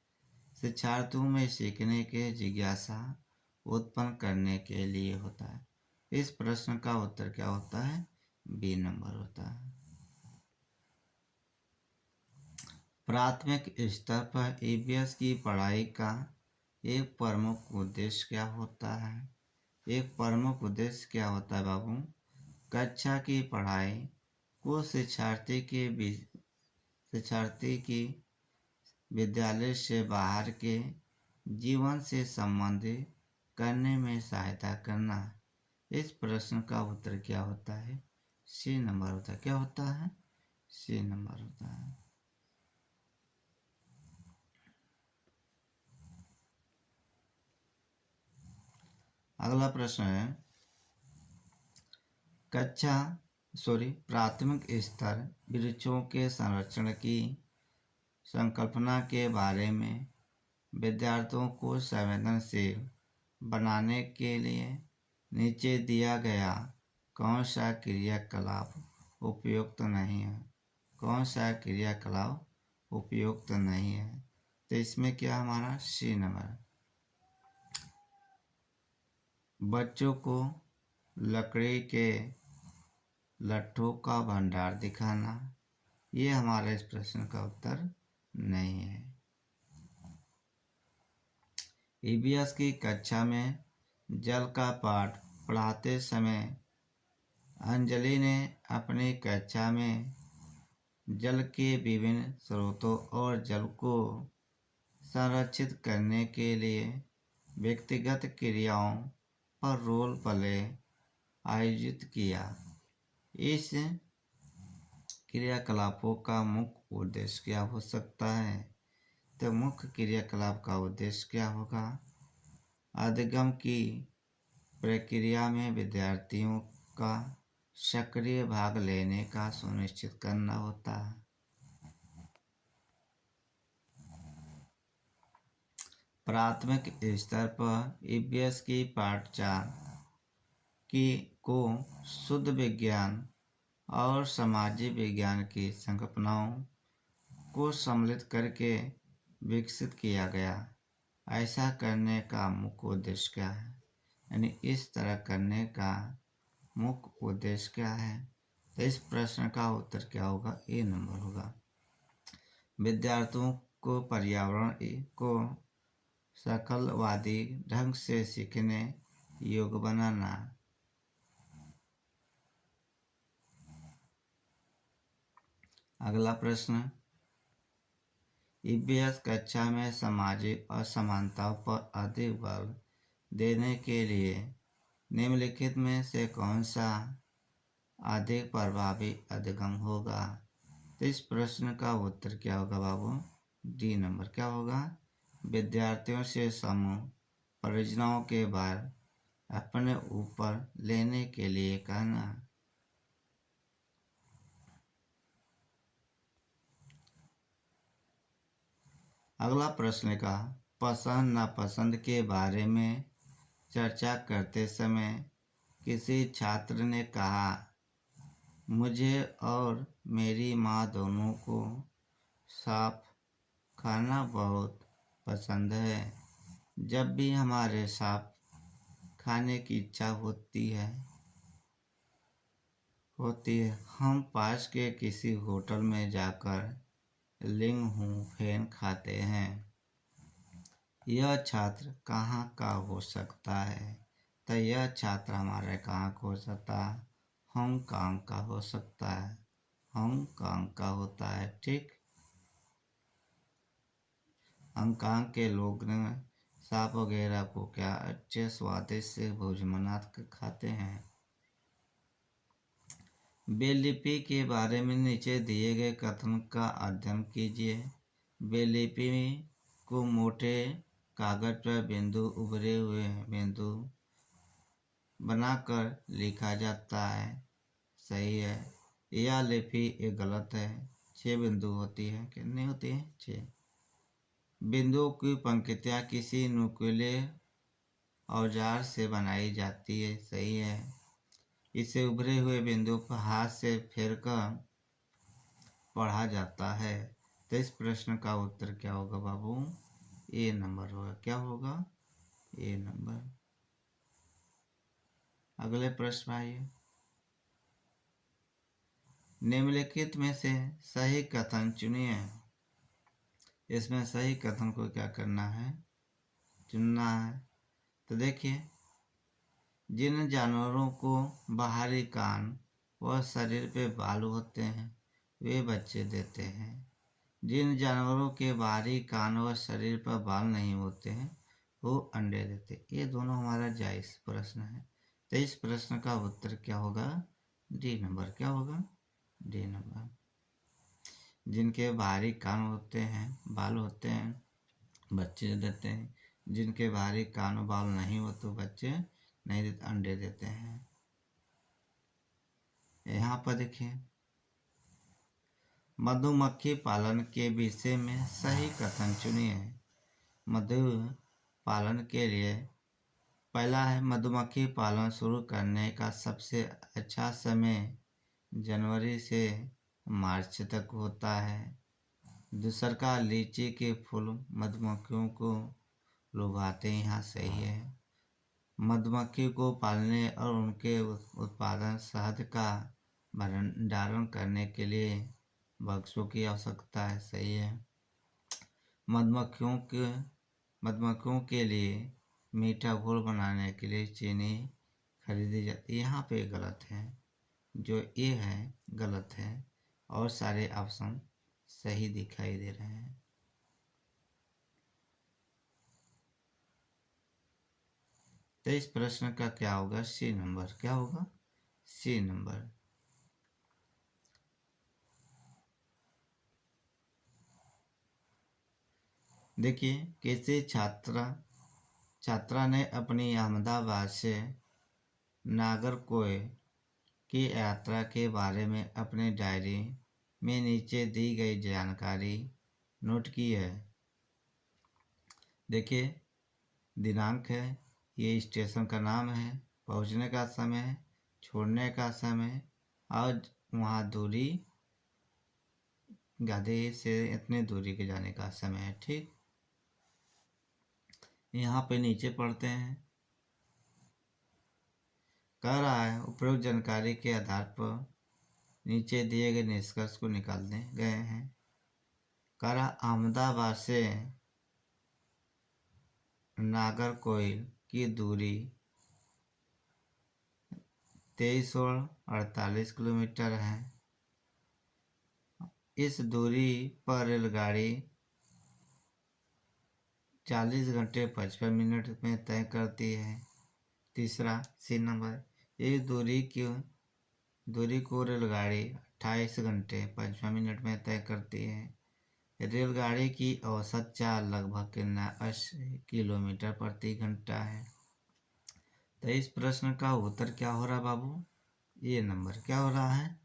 शिक्षार्थियों में सीखने के जिज्ञासा उत्पन्न करने के लिए होता है। इस प्रश्न का उत्तर क्या होता है, बी नंबर होता है। प्राथमिक स्तर पर ईबीएस की पढ़ाई का एक प्रमुख उद्देश्य क्या होता है। एक प्रमुख उद्देश्य क्या होता है बाबू, कक्षा की पढ़ाई को शिक्षार्थी की विद्यालय से बाहर के जीवन से संबंधित करने में सहायता करना। इस प्रश्न का उत्तर क्या होता है, सी नंबर होता है। क्या होता है? सी नंबर होता है। अगला प्रश्न है प्राथमिक स्तर वृक्षों के संरक्षण की संकल्पना के बारे में विद्यार्थियों को संवेदनशील बनाने के लिए नीचे दिया गया कौन सा क्रियाकलाप उपयुक्त नहीं है? कौन सा क्रियाकलाप उपयुक्त नहीं है? तो इसमें क्या हमारा सी नंबर। बच्चों को लकड़ी के लट्ठों का भंडार दिखाना, ये हमारे इस प्रश्न का उत्तर नहीं है। ईवीएस की कक्षा में जल का पाठ पढ़ाते समय अंजलि ने अपनी कक्षा में जल के विभिन्न स्रोतों और जल को संरक्षित करने के लिए व्यक्तिगत क्रियाओं पर रोल प्ले आयोजित किया। इस क्रियाकलापों का मुख्य उद्देश्य क्या हो सकता है? तो मुख्य क्रियाकलाप का उद्देश्य क्या होगा? अधिगम की प्रक्रिया में विद्यार्थियों का सक्रिय भाग लेने का सुनिश्चित करना होता है। प्राथमिक स्तर पर ईवीएस की पाठ 4 को शुद्ध विज्ञान और सामाजिक विज्ञान की संकल्पनाओं को सम्मिलित करके विकसित किया गया। ऐसा करने का मुख्य उद्देश्य क्या है? यानी इस तरह करने का मुख्य उद्देश्य क्या है? तो इस प्रश्न का उत्तर क्या होगा? ए नंबर होगा। विद्यार्थियों को पर्यावरण को सकलवादी ढंग से सीखने योग्य बनाना। अगला प्रश्न, ईवीएस कक्षा में सामाजिक असमानताओं पर अधिक बल देने के लिए निम्नलिखित में से कौन सा अधिक प्रभावी अधिगम होगा? तो इस प्रश्न का उत्तर क्या होगा बाबू? D number. क्या होगा? विद्यार्थियों से समूह परियोजनाओं के बार अपने ऊपर लेने के लिए कहना। अगला प्रश्न का पसंद नापसंद के बारे में चर्चा करते समय किसी छात्र ने कहा, मुझे और मेरी माँ दोनों को साफ खाना बहुत पसंद है। जब भी हमारे साफ खाने की इच्छा होती है हम पास के किसी होटल में जाकर लिंग हूँ फेन खाते हैं। यह छात्र कहाँ का हो सकता है? तो यह छात्र हमारे कहाँ का हो सकता है? हांगकांग का हो सकता है। हांगकांग का होता है। ठीक, हांगकांग के लोग ने सांप वगैरह को क्या अच्छे स्वादिष्ट से भोजन बना कर खाते हैं। ब्रेल लिपि के बारे में नीचे दिए गए कथन का अध्ययन कीजिए। ब्रेल लिपि को मोटे कागज पर बिंदु उभरे हुए बिंदु बनाकर लिखा जाता है। सही है। यह लिपि एक गलत है। 6 बिंदु होती है। कितनी होती है? 6 बिंदुओं की पंक्तियाँ किसी नुकीले औजार से बनाई जाती है। सही है। इसे उभरे हुए बिंदु को हाथ से फेरकर पढ़ा जाता है। तो इस प्रश्न का उत्तर क्या होगा बाबू? ए नंबर होगा। क्या होगा? ए नंबर। अगले प्रश्न आइए। निम्नलिखित में से सही कथन चुनिए। इसमें सही कथन को क्या करना है? चुनना है। तो देखिए, जिन जानवरों को बाहरी कान व शरीर पे बाल होते हैं वे बच्चे देते हैं। जिन जानवरों के बाहरी कान व शरीर पर बाल नहीं होते हैं वो अंडे देते। ये दोनों हमारा जायज़ प्रश्न है। तो इस प्रश्न का उत्तर क्या होगा? डी नंबर क्या होगा? D number. जिनके बाहरी कान होते हैं, बाल होते हैं, बच्चे देते हैं। जिनके बाहरी कान और बाल नहीं हो तो बच्चे नहीं देते, अंडे देते हैं। यहाँ पर देखिए, मधुमक्खी पालन के विषय में सही कथन चुनिए। मधु पालन के लिए पहला है, मधुमक्खी पालन शुरू करने का सबसे अच्छा समय जनवरी से मार्च तक होता है। दूसरा का, लीची के फूल मधुमक्खियों को लुभाते हैं, यहाँ सही है। मधुमक्खी को पालने और उनके उत्पादन शहद का भंडारण करने के लिए बक्सों की आवश्यकता है, सही है। मधुमक्खियों के लिए मीठा घोल बनाने के लिए चीनी खरीदी जाती है, यहाँ पे गलत है। जो ये है गलत है और सारे ऑप्शन सही दिखाई दे रहे हैं। तो इस प्रश्न का क्या होगा? C number. क्या होगा? C number. देखिए, किसी छात्रा ने अपनी अहमदाबाद से नागरकोइल की यात्रा के बारे में अपनी डायरी में नीचे दी गई जानकारी नोट की है। देखिए, दिनांक है, ये स्टेशन का नाम है, पहुंचने का समय, छोड़ने का समय और वहाँ दूरी, गाड़ी से इतने दूरी के जाने का समय है। ठीक, यहाँ पे नीचे पढ़ते हैं। कह रहा है, उपरोक्त जानकारी के आधार पर नीचे दिए गए निष्कर्ष को निकालने गए हैं। कह रहा, अहमदाबाद से नागरकोइल की दूरी 2348 किलोमीटर है। इस दूरी पर रेलगाड़ी 40 घंटे 55 मिनट में तय करती है। तीसरा, सी नंबर, इस दूरी को रेलगाड़ी 28 घंटे 55 मिनट में तय करती है। रेलगाड़ी की औसत चाल लगभग 80 किलोमीटर प्रति घंटा है। तो इस प्रश्न का उत्तर क्या हो रहा बाबू? ये नंबर। क्या हो रहा है?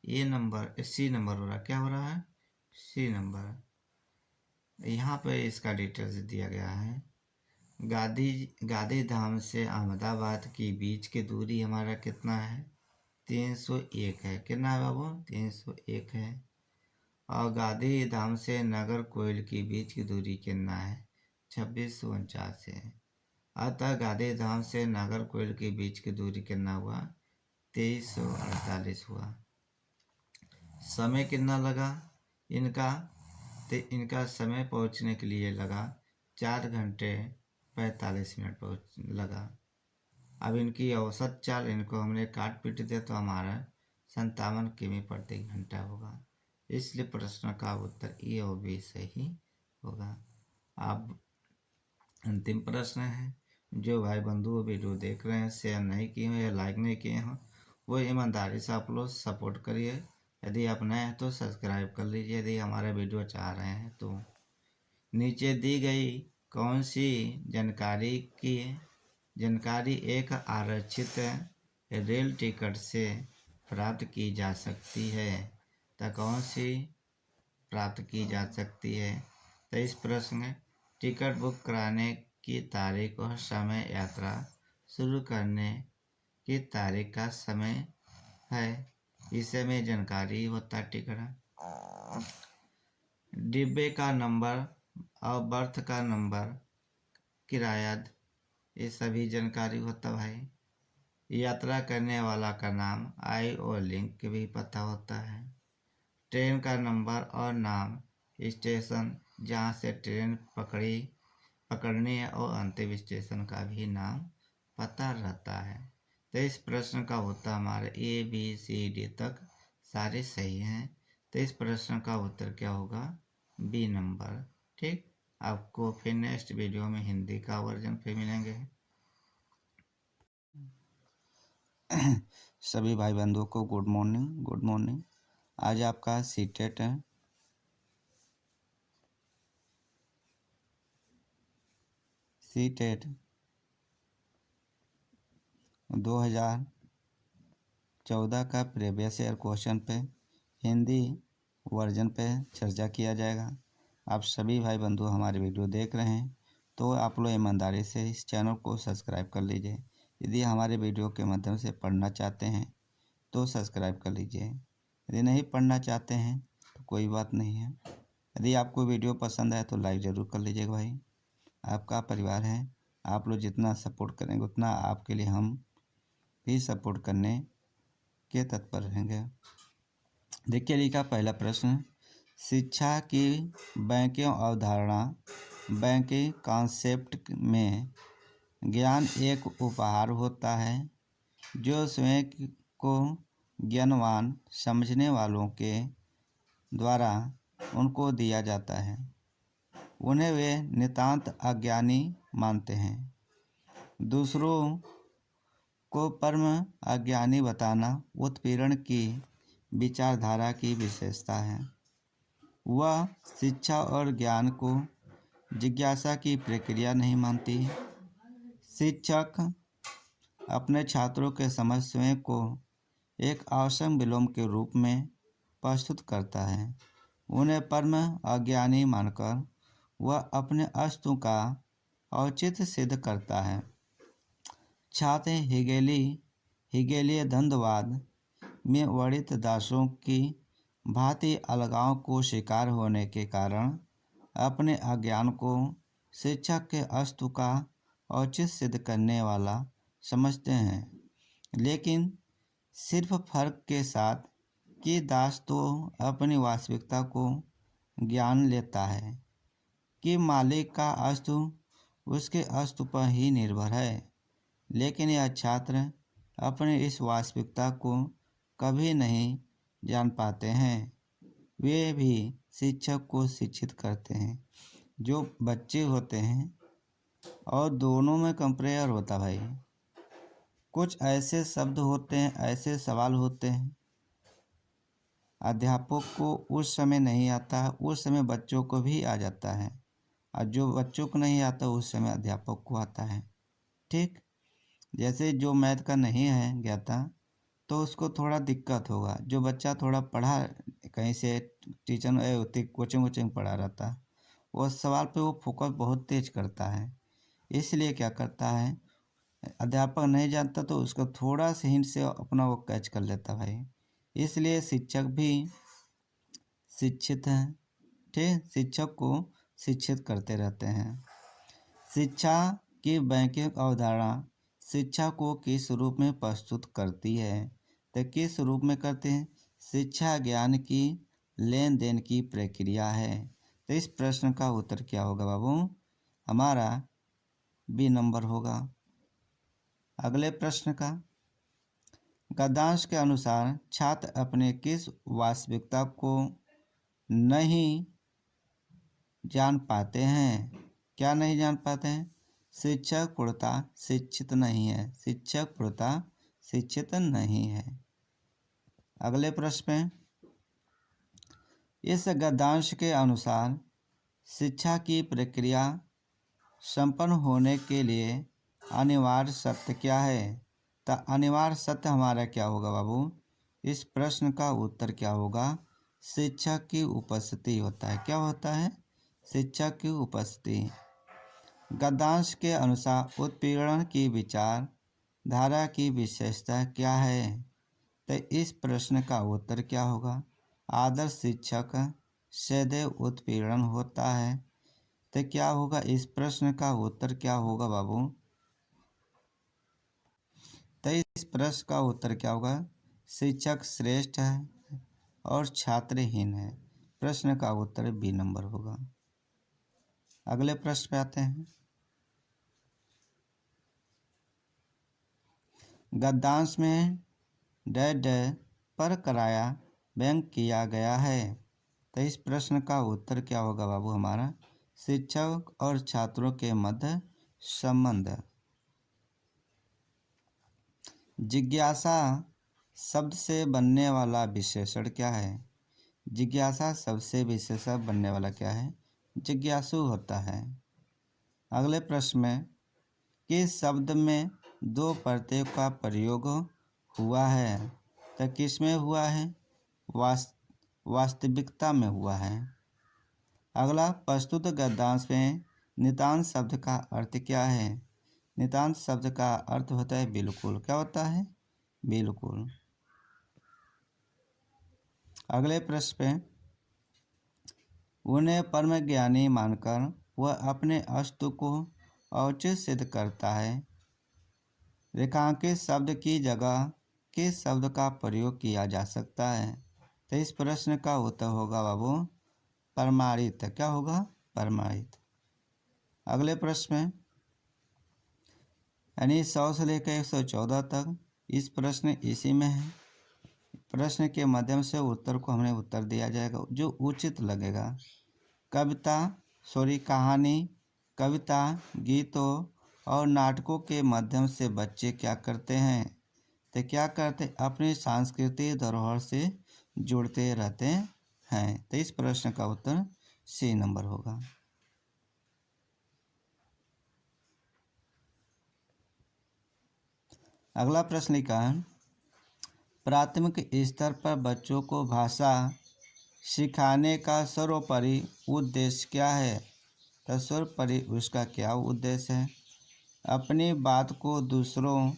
ये नंबर, सी नंबर हो रहा है। क्या हो रहा है? C number. यहाँ पे इसका डिटेल्स दिया गया है। गांधीधाम से अहमदाबाद के बीच की दूरी हमारा कितना है? 301 है। कितना है बाबू? 301 है। और गांधीधाम से नागरकोइल के बीच की दूरी कितना है? 2649 है। अतः गांधीधाम से नागरकोइल के बीच की दूरी कितना हुआ? 2348 हुआ। समय कितना लगा इनका? तो इनका समय पहुंचने के लिए लगा 4 घंटे 45 मिनट लगा। अब इनकी औसत चाल, इनको हमने काट पीट दिया तो हमारा 57 किमी प्रति घंटा होगा। इसलिए प्रश्न का उत्तर ए और बी सही होगा। अब अंतिम प्रश्न है। जो भाई बंधु वीडियो देख रहे हैं, शेयर नहीं किए हैं या लाइक नहीं किए हैं, वो ईमानदारी से आप लोग सपोर्ट करिए। यदि आप नए हैं तो सब्सक्राइब कर लीजिए, यदि हमारा वीडियो चाह रहे हैं तो। नीचे दी गई कौन सी जानकारी एक आरक्षित रेल टिकट से प्राप्त की जा सकती है? तो कौन सी प्राप्त की जा सकती है? तो इस प्रश्न में टिकट बुक कराने की तारीख और समय यात्रा शुरू करने की तारीख का समय है। इसे में जानकारी होता है टिकट, डिब्बे का नंबर और बर्थ का नंबर, किराया, ये सभी जानकारी होता भाई। यात्रा करने वाला का नाम, आई और लिंक भी पता होता है। ट्रेन का नंबर और नाम, स्टेशन जहाँ से ट्रेन पकड़नी है और अंतिम स्टेशन का भी नाम पता रहता है। तो इस प्रश्न का उत्तर हमारे ए बी सी डी तक सारे सही हैं। तो इस प्रश्न का उत्तर क्या होगा? B number. ठीक, आपको फिर नेक्स्ट वीडियो में हिंदी का वर्जन फिर मिलेंगे। सभी भाई बंधुओं को गुड मॉर्निंग। Good morning. आज आपका सीटेट है। सीटेट 2014 का प्रीवियस ईयर क्वेश्चन पे हिंदी वर्जन पे चर्चा किया जाएगा। आप सभी भाई बंधु हमारे वीडियो देख रहे हैं तो आप लोग ईमानदारी से इस चैनल को सब्सक्राइब कर लीजिए। यदि हमारे वीडियो के माध्यम से पढ़ना चाहते हैं तो सब्सक्राइब कर लीजिए। यदि नहीं पढ़ना चाहते हैं तो कोई बात नहीं है। यदि आपको वीडियो पसंद है तो लाइक ज़रूर कर लीजिएगा भाई। आपका परिवार है, आप लोग जितना सपोर्ट करेंगे उतना आपके लिए हम भी सपोर्ट करने के तत्पर रहेंगे। देखिए लिखा पहला प्रश्न, शिक्षा की बैंकिंग अवधारणा। बैंकिंग कॉन्सेप्ट में ज्ञान एक उपहार होता है जो स्वयं को ज्ञानवान समझने वालों के द्वारा उनको दिया जाता है। उन्हें वे नितांत अज्ञानी मानते हैं। दूसरों को परम अज्ञानी बताना उत्पीड़न की विचारधारा की विशेषता है। वह शिक्षा और ज्ञान को जिज्ञासा की प्रक्रिया नहीं मानती। शिक्षक अपने छात्रों के समझ स्वयं को एक आवश्यक विलोम के रूप में प्रस्तुत करता है। उन्हें परम अज्ञानी मानकर वह अपने अस्तित्व का औचित्य सिद्ध करता है। छात्र हेगेलीय द्वंद्ववाद में वर्णित दासों की भांति अलगाव को शिकार होने के कारण अपने अज्ञान को शिक्षक के अस्तित्व का औचित्य सिद्ध करने वाला समझते हैं, लेकिन सिर्फ फर्क के साथ कि दास तो अपनी वास्तविकता को ज्ञान लेता है कि मालिक का अस्तित्व उसके अस्तित्व पर ही निर्भर है, लेकिन यह छात्र अपने इस वास्तविकता को कभी नहीं जान पाते हैं। वे भी शिक्षक को शिक्षित करते हैं। जो बच्चे होते हैं और दोनों में कंपेयर होता भाई। कुछ ऐसे शब्द होते हैं, ऐसे सवाल होते हैं अध्यापक को उस समय नहीं आता, उस समय बच्चों को भी आ जाता है, और जो बच्चों को नहीं आता उस समय अध्यापक को आता है। ठीक, जैसे जो मैथ का नहीं है ज्ञाता तो उसको थोड़ा दिक्कत होगा। जो बच्चा थोड़ा पढ़ा कहीं से टीचर कोचिंग पढ़ा रहता, वो सवाल पे वो फोकस बहुत तेज करता है। इसलिए क्या करता है, अध्यापक नहीं जानता तो उसको थोड़ा सा हिंट से अपना वो कैच कर लेता भाई। इसलिए शिक्षक भी शिक्षित हैं। ठीक, शिक्षक को शिक्षित करते रहते हैं। शिक्षा की बैंकिंग अवधारणा शिक्षा को किस रूप में प्रस्तुत करती है? तो किस रूप में करते हैं? शिक्षा ज्ञान की लेन देन की प्रक्रिया है। तो इस प्रश्न का उत्तर क्या होगा बाबू? हमारा बी नंबर होगा। अगले प्रश्न का, गद्यांश के अनुसार छात्र अपने किस वास्तविकता को नहीं जान पाते हैं? क्या नहीं जान पाते हैं? शिक्षक पूर्णतः शिक्षित नहीं है। शिक्षक पूर्णतः शिक्षित नहीं है। अगले प्रश्न में, इस गद्यांश के अनुसार शिक्षा की प्रक्रिया संपन्न होने के लिए अनिवार्य सत्य क्या है? तो अनिवार्य सत्य हमारा क्या होगा बाबू? इस प्रश्न का उत्तर क्या होगा? शिक्षक की उपस्थिति होता है। क्या होता है? शिक्षक की उपस्थिति। गद्यांश के अनुसार उत्पीड़न की विचार धारा की विशेषता क्या है? तो इस प्रश्न का उत्तर क्या होगा? आदर्श शिक्षक सदैव उत्पीड़न होता है। तो क्या होगा? इस प्रश्न का उत्तर क्या होगा बाबू? तो इस प्रश्न का उत्तर क्या होगा? शिक्षक श्रेष्ठ है और छात्रहीन है। प्रश्न का उत्तर बी नंबर होगा। अगले प्रश्न पे आते हैं। गद्यांश में डैड पर कराया व्यंग किया गया है। तो इस प्रश्न का उत्तर क्या होगा बाबू हमारा? शिक्षक और छात्रों के मध्य संबंध। जिज्ञासा शब्द से बनने वाला विशेषण क्या है? जिज्ञासा शब्द से विशेषण बनने वाला क्या है? जिज्ञासु होता है। अगले प्रश्न में किस शब्द में दो प्रत्ययों का प्रयोग हुआ है? तो किस में हुआ है? वास्तविकता में हुआ है। अगला प्रस्तुत गद्यांश में नितांत शब्द का अर्थ क्या है? नितांत शब्द का अर्थ होता है बिल्कुल। क्या होता है? बिल्कुल। अगले प्रश्न पे उन्हें परम ज्ञानी मानकर वह अपने अस्तित्व को औचित्य सिद्ध करता है। रेखांकित शब्द की जगह किस शब्द का प्रयोग किया जा सकता है? तो इस प्रश्न का उत्तर होगा बाबू प्रमाणित। क्या होगा? प्रमाणित। अगले प्रश्न में यानी 100 से लेकर 114 तक इस प्रश्न इसी में है। प्रश्न के माध्यम से उत्तर को हमने उत्तर दिया जाएगा जो उचित लगेगा। कविता कहानी, कविता, गीतों और नाटकों के माध्यम से बच्चे क्या करते हैं? तो क्या करते? अपनी सांस्कृतिक धरोहर से जुड़ते रहते हैं। तो इस प्रश्न का उत्तर सी नंबर होगा। अगला प्रश्न लिखा है प्राथमिक स्तर पर बच्चों को भाषा सिखाने का सर्वोपरि उद्देश्य क्या है? तो सर्वोपरि उसका क्या उद्देश्य है? अपनी बात को दूसरों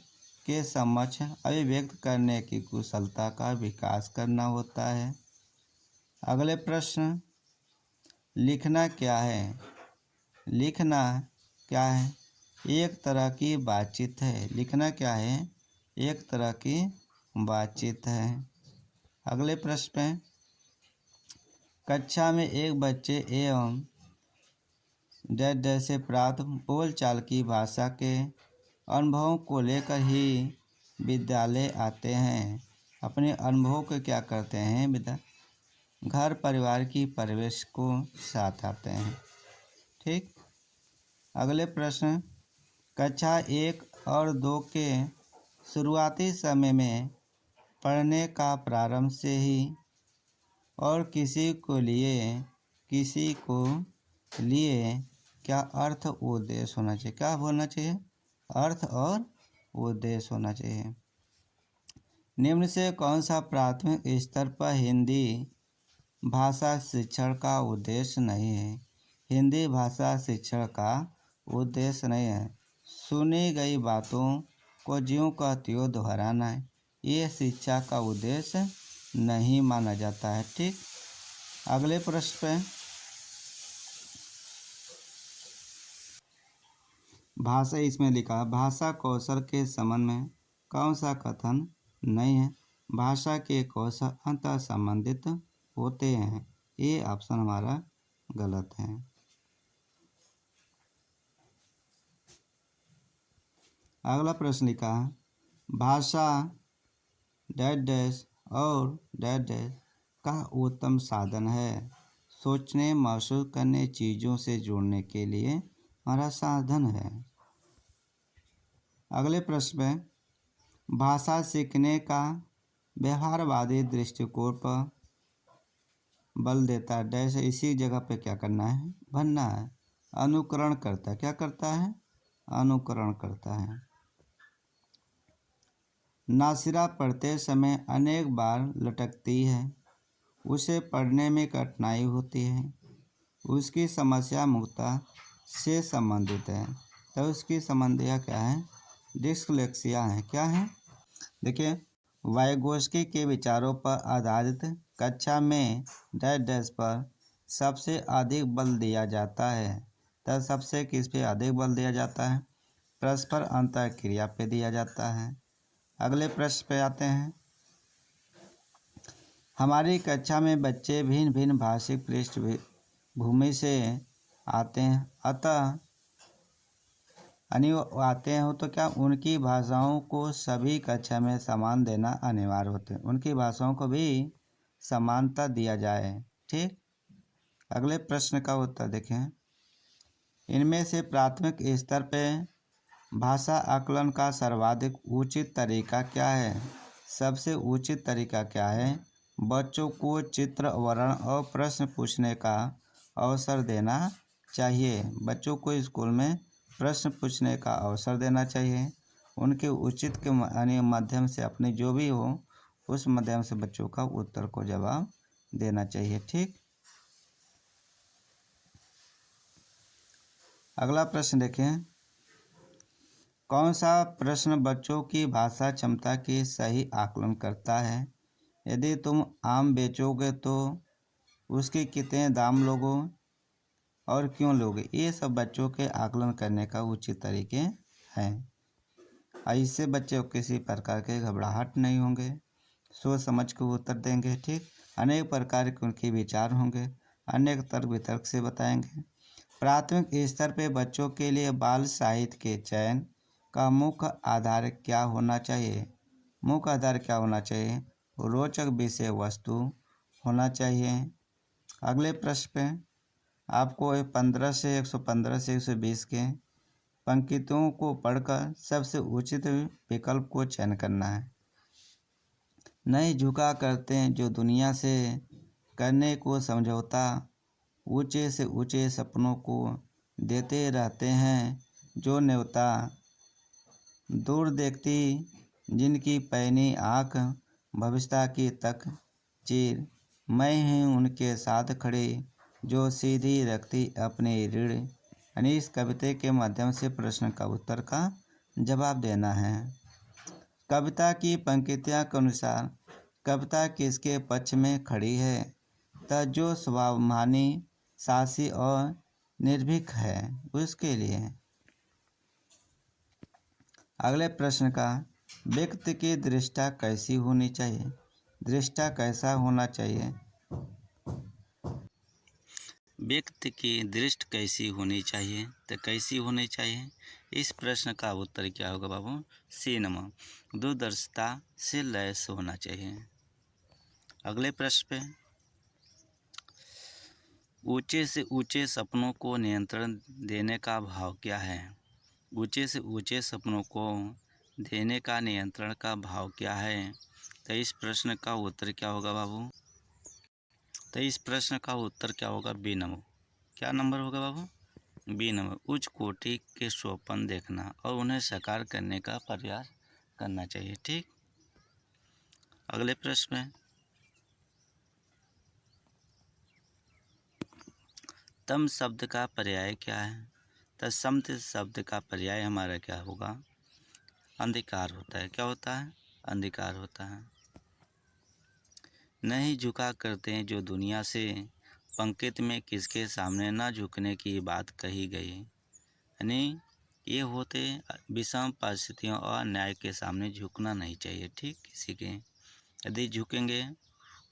के समक्ष अभिव्यक्त करने की कुशलता का विकास करना होता है। अगले प्रश्न लिखना क्या है? लिखना क्या है? एक तरह की बातचीत है। लिखना क्या है? एक तरह की बातचीत है। अगले प्रश्न पे कक्षा में एक बच्चे एवं जैसे प्राप्त बोलचाल की भाषा के अनुभवों को लेकर ही विद्यालय आते हैं। अपने अनुभवों को क्या करते हैं? घर परिवार की परिवेश को साथ आते हैं। ठीक। अगले प्रश्न कक्षा 1 और 2 के शुरुआती समय में पढ़ने का प्रारंभ से ही और किसी को लिए क्या अर्थ उद्देश्य होना चाहिए? क्या होना चाहिए? अर्थ और उद्देश्य होना चाहिए। निम्न से कौन सा प्राथमिक स्तर पर हिंदी भाषा शिक्षण का उद्देश्य नहीं है? हिंदी भाषा शिक्षण का उद्देश्य नहीं है। सुनी गई बातों को ज्यों का त्यों दोहराना है, ये शिक्षा का उद्देश्य नहीं माना जाता है। ठीक। अगले प्रश्न पे भाषा इसमें लिखा भाषा कौशल के संबंध में कौन सा कथन नहीं है? भाषा के कौशल अंतः संबंधित होते हैं। ये ऑप्शन हमारा गलत है। अगला प्रश्न लिखा भाषा डैश डैश और डैश डैश का उत्तम साधन है। सोचने, महसूस करने, चीज़ों से जुड़ने के लिए हमारा साधन है। अगले प्रश्न में भाषा सीखने का व्यवहारवादी दृष्टिकोण पर बल देता है। डैश इसी जगह पे क्या करना है? भरना है। अनुकरण करता है। क्या करता है? अनुकरण करता है। नासिरा पढ़ते समय अनेक बार लटकती है, उसे पढ़ने में कठिनाई होती है, उसकी समस्या मुक्ता से संबंधित है। तो उसकी समस्या क्या है? डिस्लेक्सिया है। क्या है? देखिए वाइगोस्की के विचारों पर आधारित कक्षा में डैश डैश पर सबसे अधिक बल दिया जाता है। तो सबसे किस पे अधिक बल दिया जाता है? परस्पर अंतःक्रिया पे दिया जाता है। अगले प्रश्न पे आते हैं। हमारी कक्षा में बच्चे भिन्न भिन्न भाषिक पृष्ठभूमि से आते हैं, अतः आते हैं तो क्या उनकी भाषाओं को सभी कक्षा में समान देना अनिवार्य होते हैं? उनकी भाषाओं को भी समानता दिया जाए। ठीक। अगले प्रश्न का उत्तर देखें। इनमें से प्राथमिक स्तर पे भाषा आकलन का सर्वाधिक उचित तरीका क्या है? सबसे उचित तरीका क्या है? बच्चों को चित्र, वर्णन और प्रश्न पूछने का अवसर देना चाहिए। बच्चों को स्कूल में प्रश्न पूछने का अवसर देना चाहिए। उनके उचित के माध्यम से अपने जो भी हो उस माध्यम से बच्चों का उत्तर को जवाब देना चाहिए। ठीक। अगला प्रश्न देखें। कौन सा प्रश्न बच्चों की भाषा क्षमता की सही आकलन करता है? यदि तुम आम बेचोगे तो उसके कितने दाम लोगे और क्यों लोगे? ये सब बच्चों के आकलन करने का उचित तरीके हैं। इससे बच्चे किसी प्रकार के घबराहट नहीं होंगे, सोच समझ के उत्तर देंगे। ठीक। अनेक प्रकार के उनके विचार होंगे, अनेक तर्क वितर्क से बताएंगे। प्राथमिक स्तर पे बच्चों के लिए बाल साहित्य के चयन का मुख्य आधार क्या होना चाहिए? मुख्य आधार क्या होना चाहिए? रोचक विषय वस्तु होना चाहिए। अगले प्रश्न पे आपको 15 से 115 से 120 के पंक्तियों को पढ़कर सबसे उचित विकल्प को चयन करना है। नहीं झुका करते हैं जो दुनिया से करने को समझौता, ऊंचे से ऊंचे सपनों को देते रहते हैं जो न्योता, दूर देखती जिनकी पैनी आँख भविष्यता की तक चीर, मैं हूँ उनके साथ खड़ी जो सीधी रखती अपनी रीढ़। यानी इस कविता के माध्यम से प्रश्न का उत्तर का जवाब देना है। कविता की पंक्तियाँ के अनुसार कविता किसके पक्ष में खड़ी है? तो जो स्वाभिमानी, साहसी और निर्भीक है उसके लिए। अगले प्रश्न का व्यक्ति की दृष्टि कैसी होनी चाहिए? दृष्टि कैसा होना चाहिए? व्यक्ति की दृष्टि कैसी होनी चाहिए? तो कैसी होनी चाहिए? इस प्रश्न का उत्तर क्या होगा बाबू? सी नंबर, दूरदर्शिता से लैस होना चाहिए। अगले प्रश्न पे, ऊंचे से ऊंचे सपनों को नियंत्रण देने का भाव क्या है? ऊंचे से ऊंचे सपनों को देने का नियंत्रण का भाव क्या है? तो इस प्रश्न का उत्तर क्या होगा बाबू? तो इस प्रश्न का उत्तर क्या होगा? B number. क्या नंबर होगा बाबू? बी नंबर, उच्च कोटि के स्वप्न देखना और उन्हें साकार करने का प्रयास करना चाहिए। ठीक। अगले प्रश्न में, तम शब्द का पर्याय क्या है? तो सम शब्द का पर्याय हमारा क्या होगा? अंधकार होता है। क्या होता है? अंधकार होता है। नहीं झुका करते हैं जो दुनिया से, पंक्ति में किसके सामने न झुकने की बात कही गई। यानी ये होते विषम परिस्थितियों और न्याय के सामने झुकना नहीं चाहिए। ठीक। किसी के यदि झुकेंगे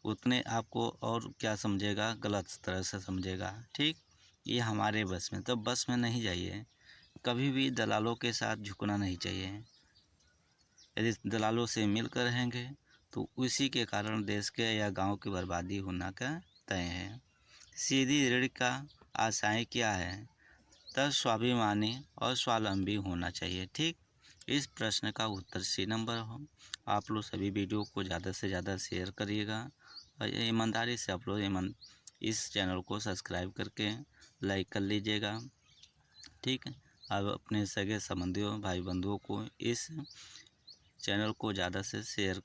उतने आपको और क्या समझेगा? गलत तरह से समझेगा। ठीक। ये हमारे बस में, तो बस में नहीं जाइए। कभी भी दलालों के साथ झुकना नहीं चाहिए। यदि दलालों से मिलकर रहेंगे तो उसी के कारण देश के या गांव की बर्बादी होना का तय है। सीधी रीढ़ का आशय क्या है? तो स्वाभिमानी और स्वावलंबी होना चाहिए। ठीक। इस प्रश्न का उत्तर सी नंबर हो। आप लोग सभी वीडियो को ज़्यादा से ज़्यादा शेयर करिएगा और ईमानदारी से आप लोग इस चैनल को सब्सक्राइब करके लाइक कर लीजिएगा। ठीक है। अब अपने सगे संबंधियों, भाई बंधुओं को इस चैनल को ज़्यादा से शेयर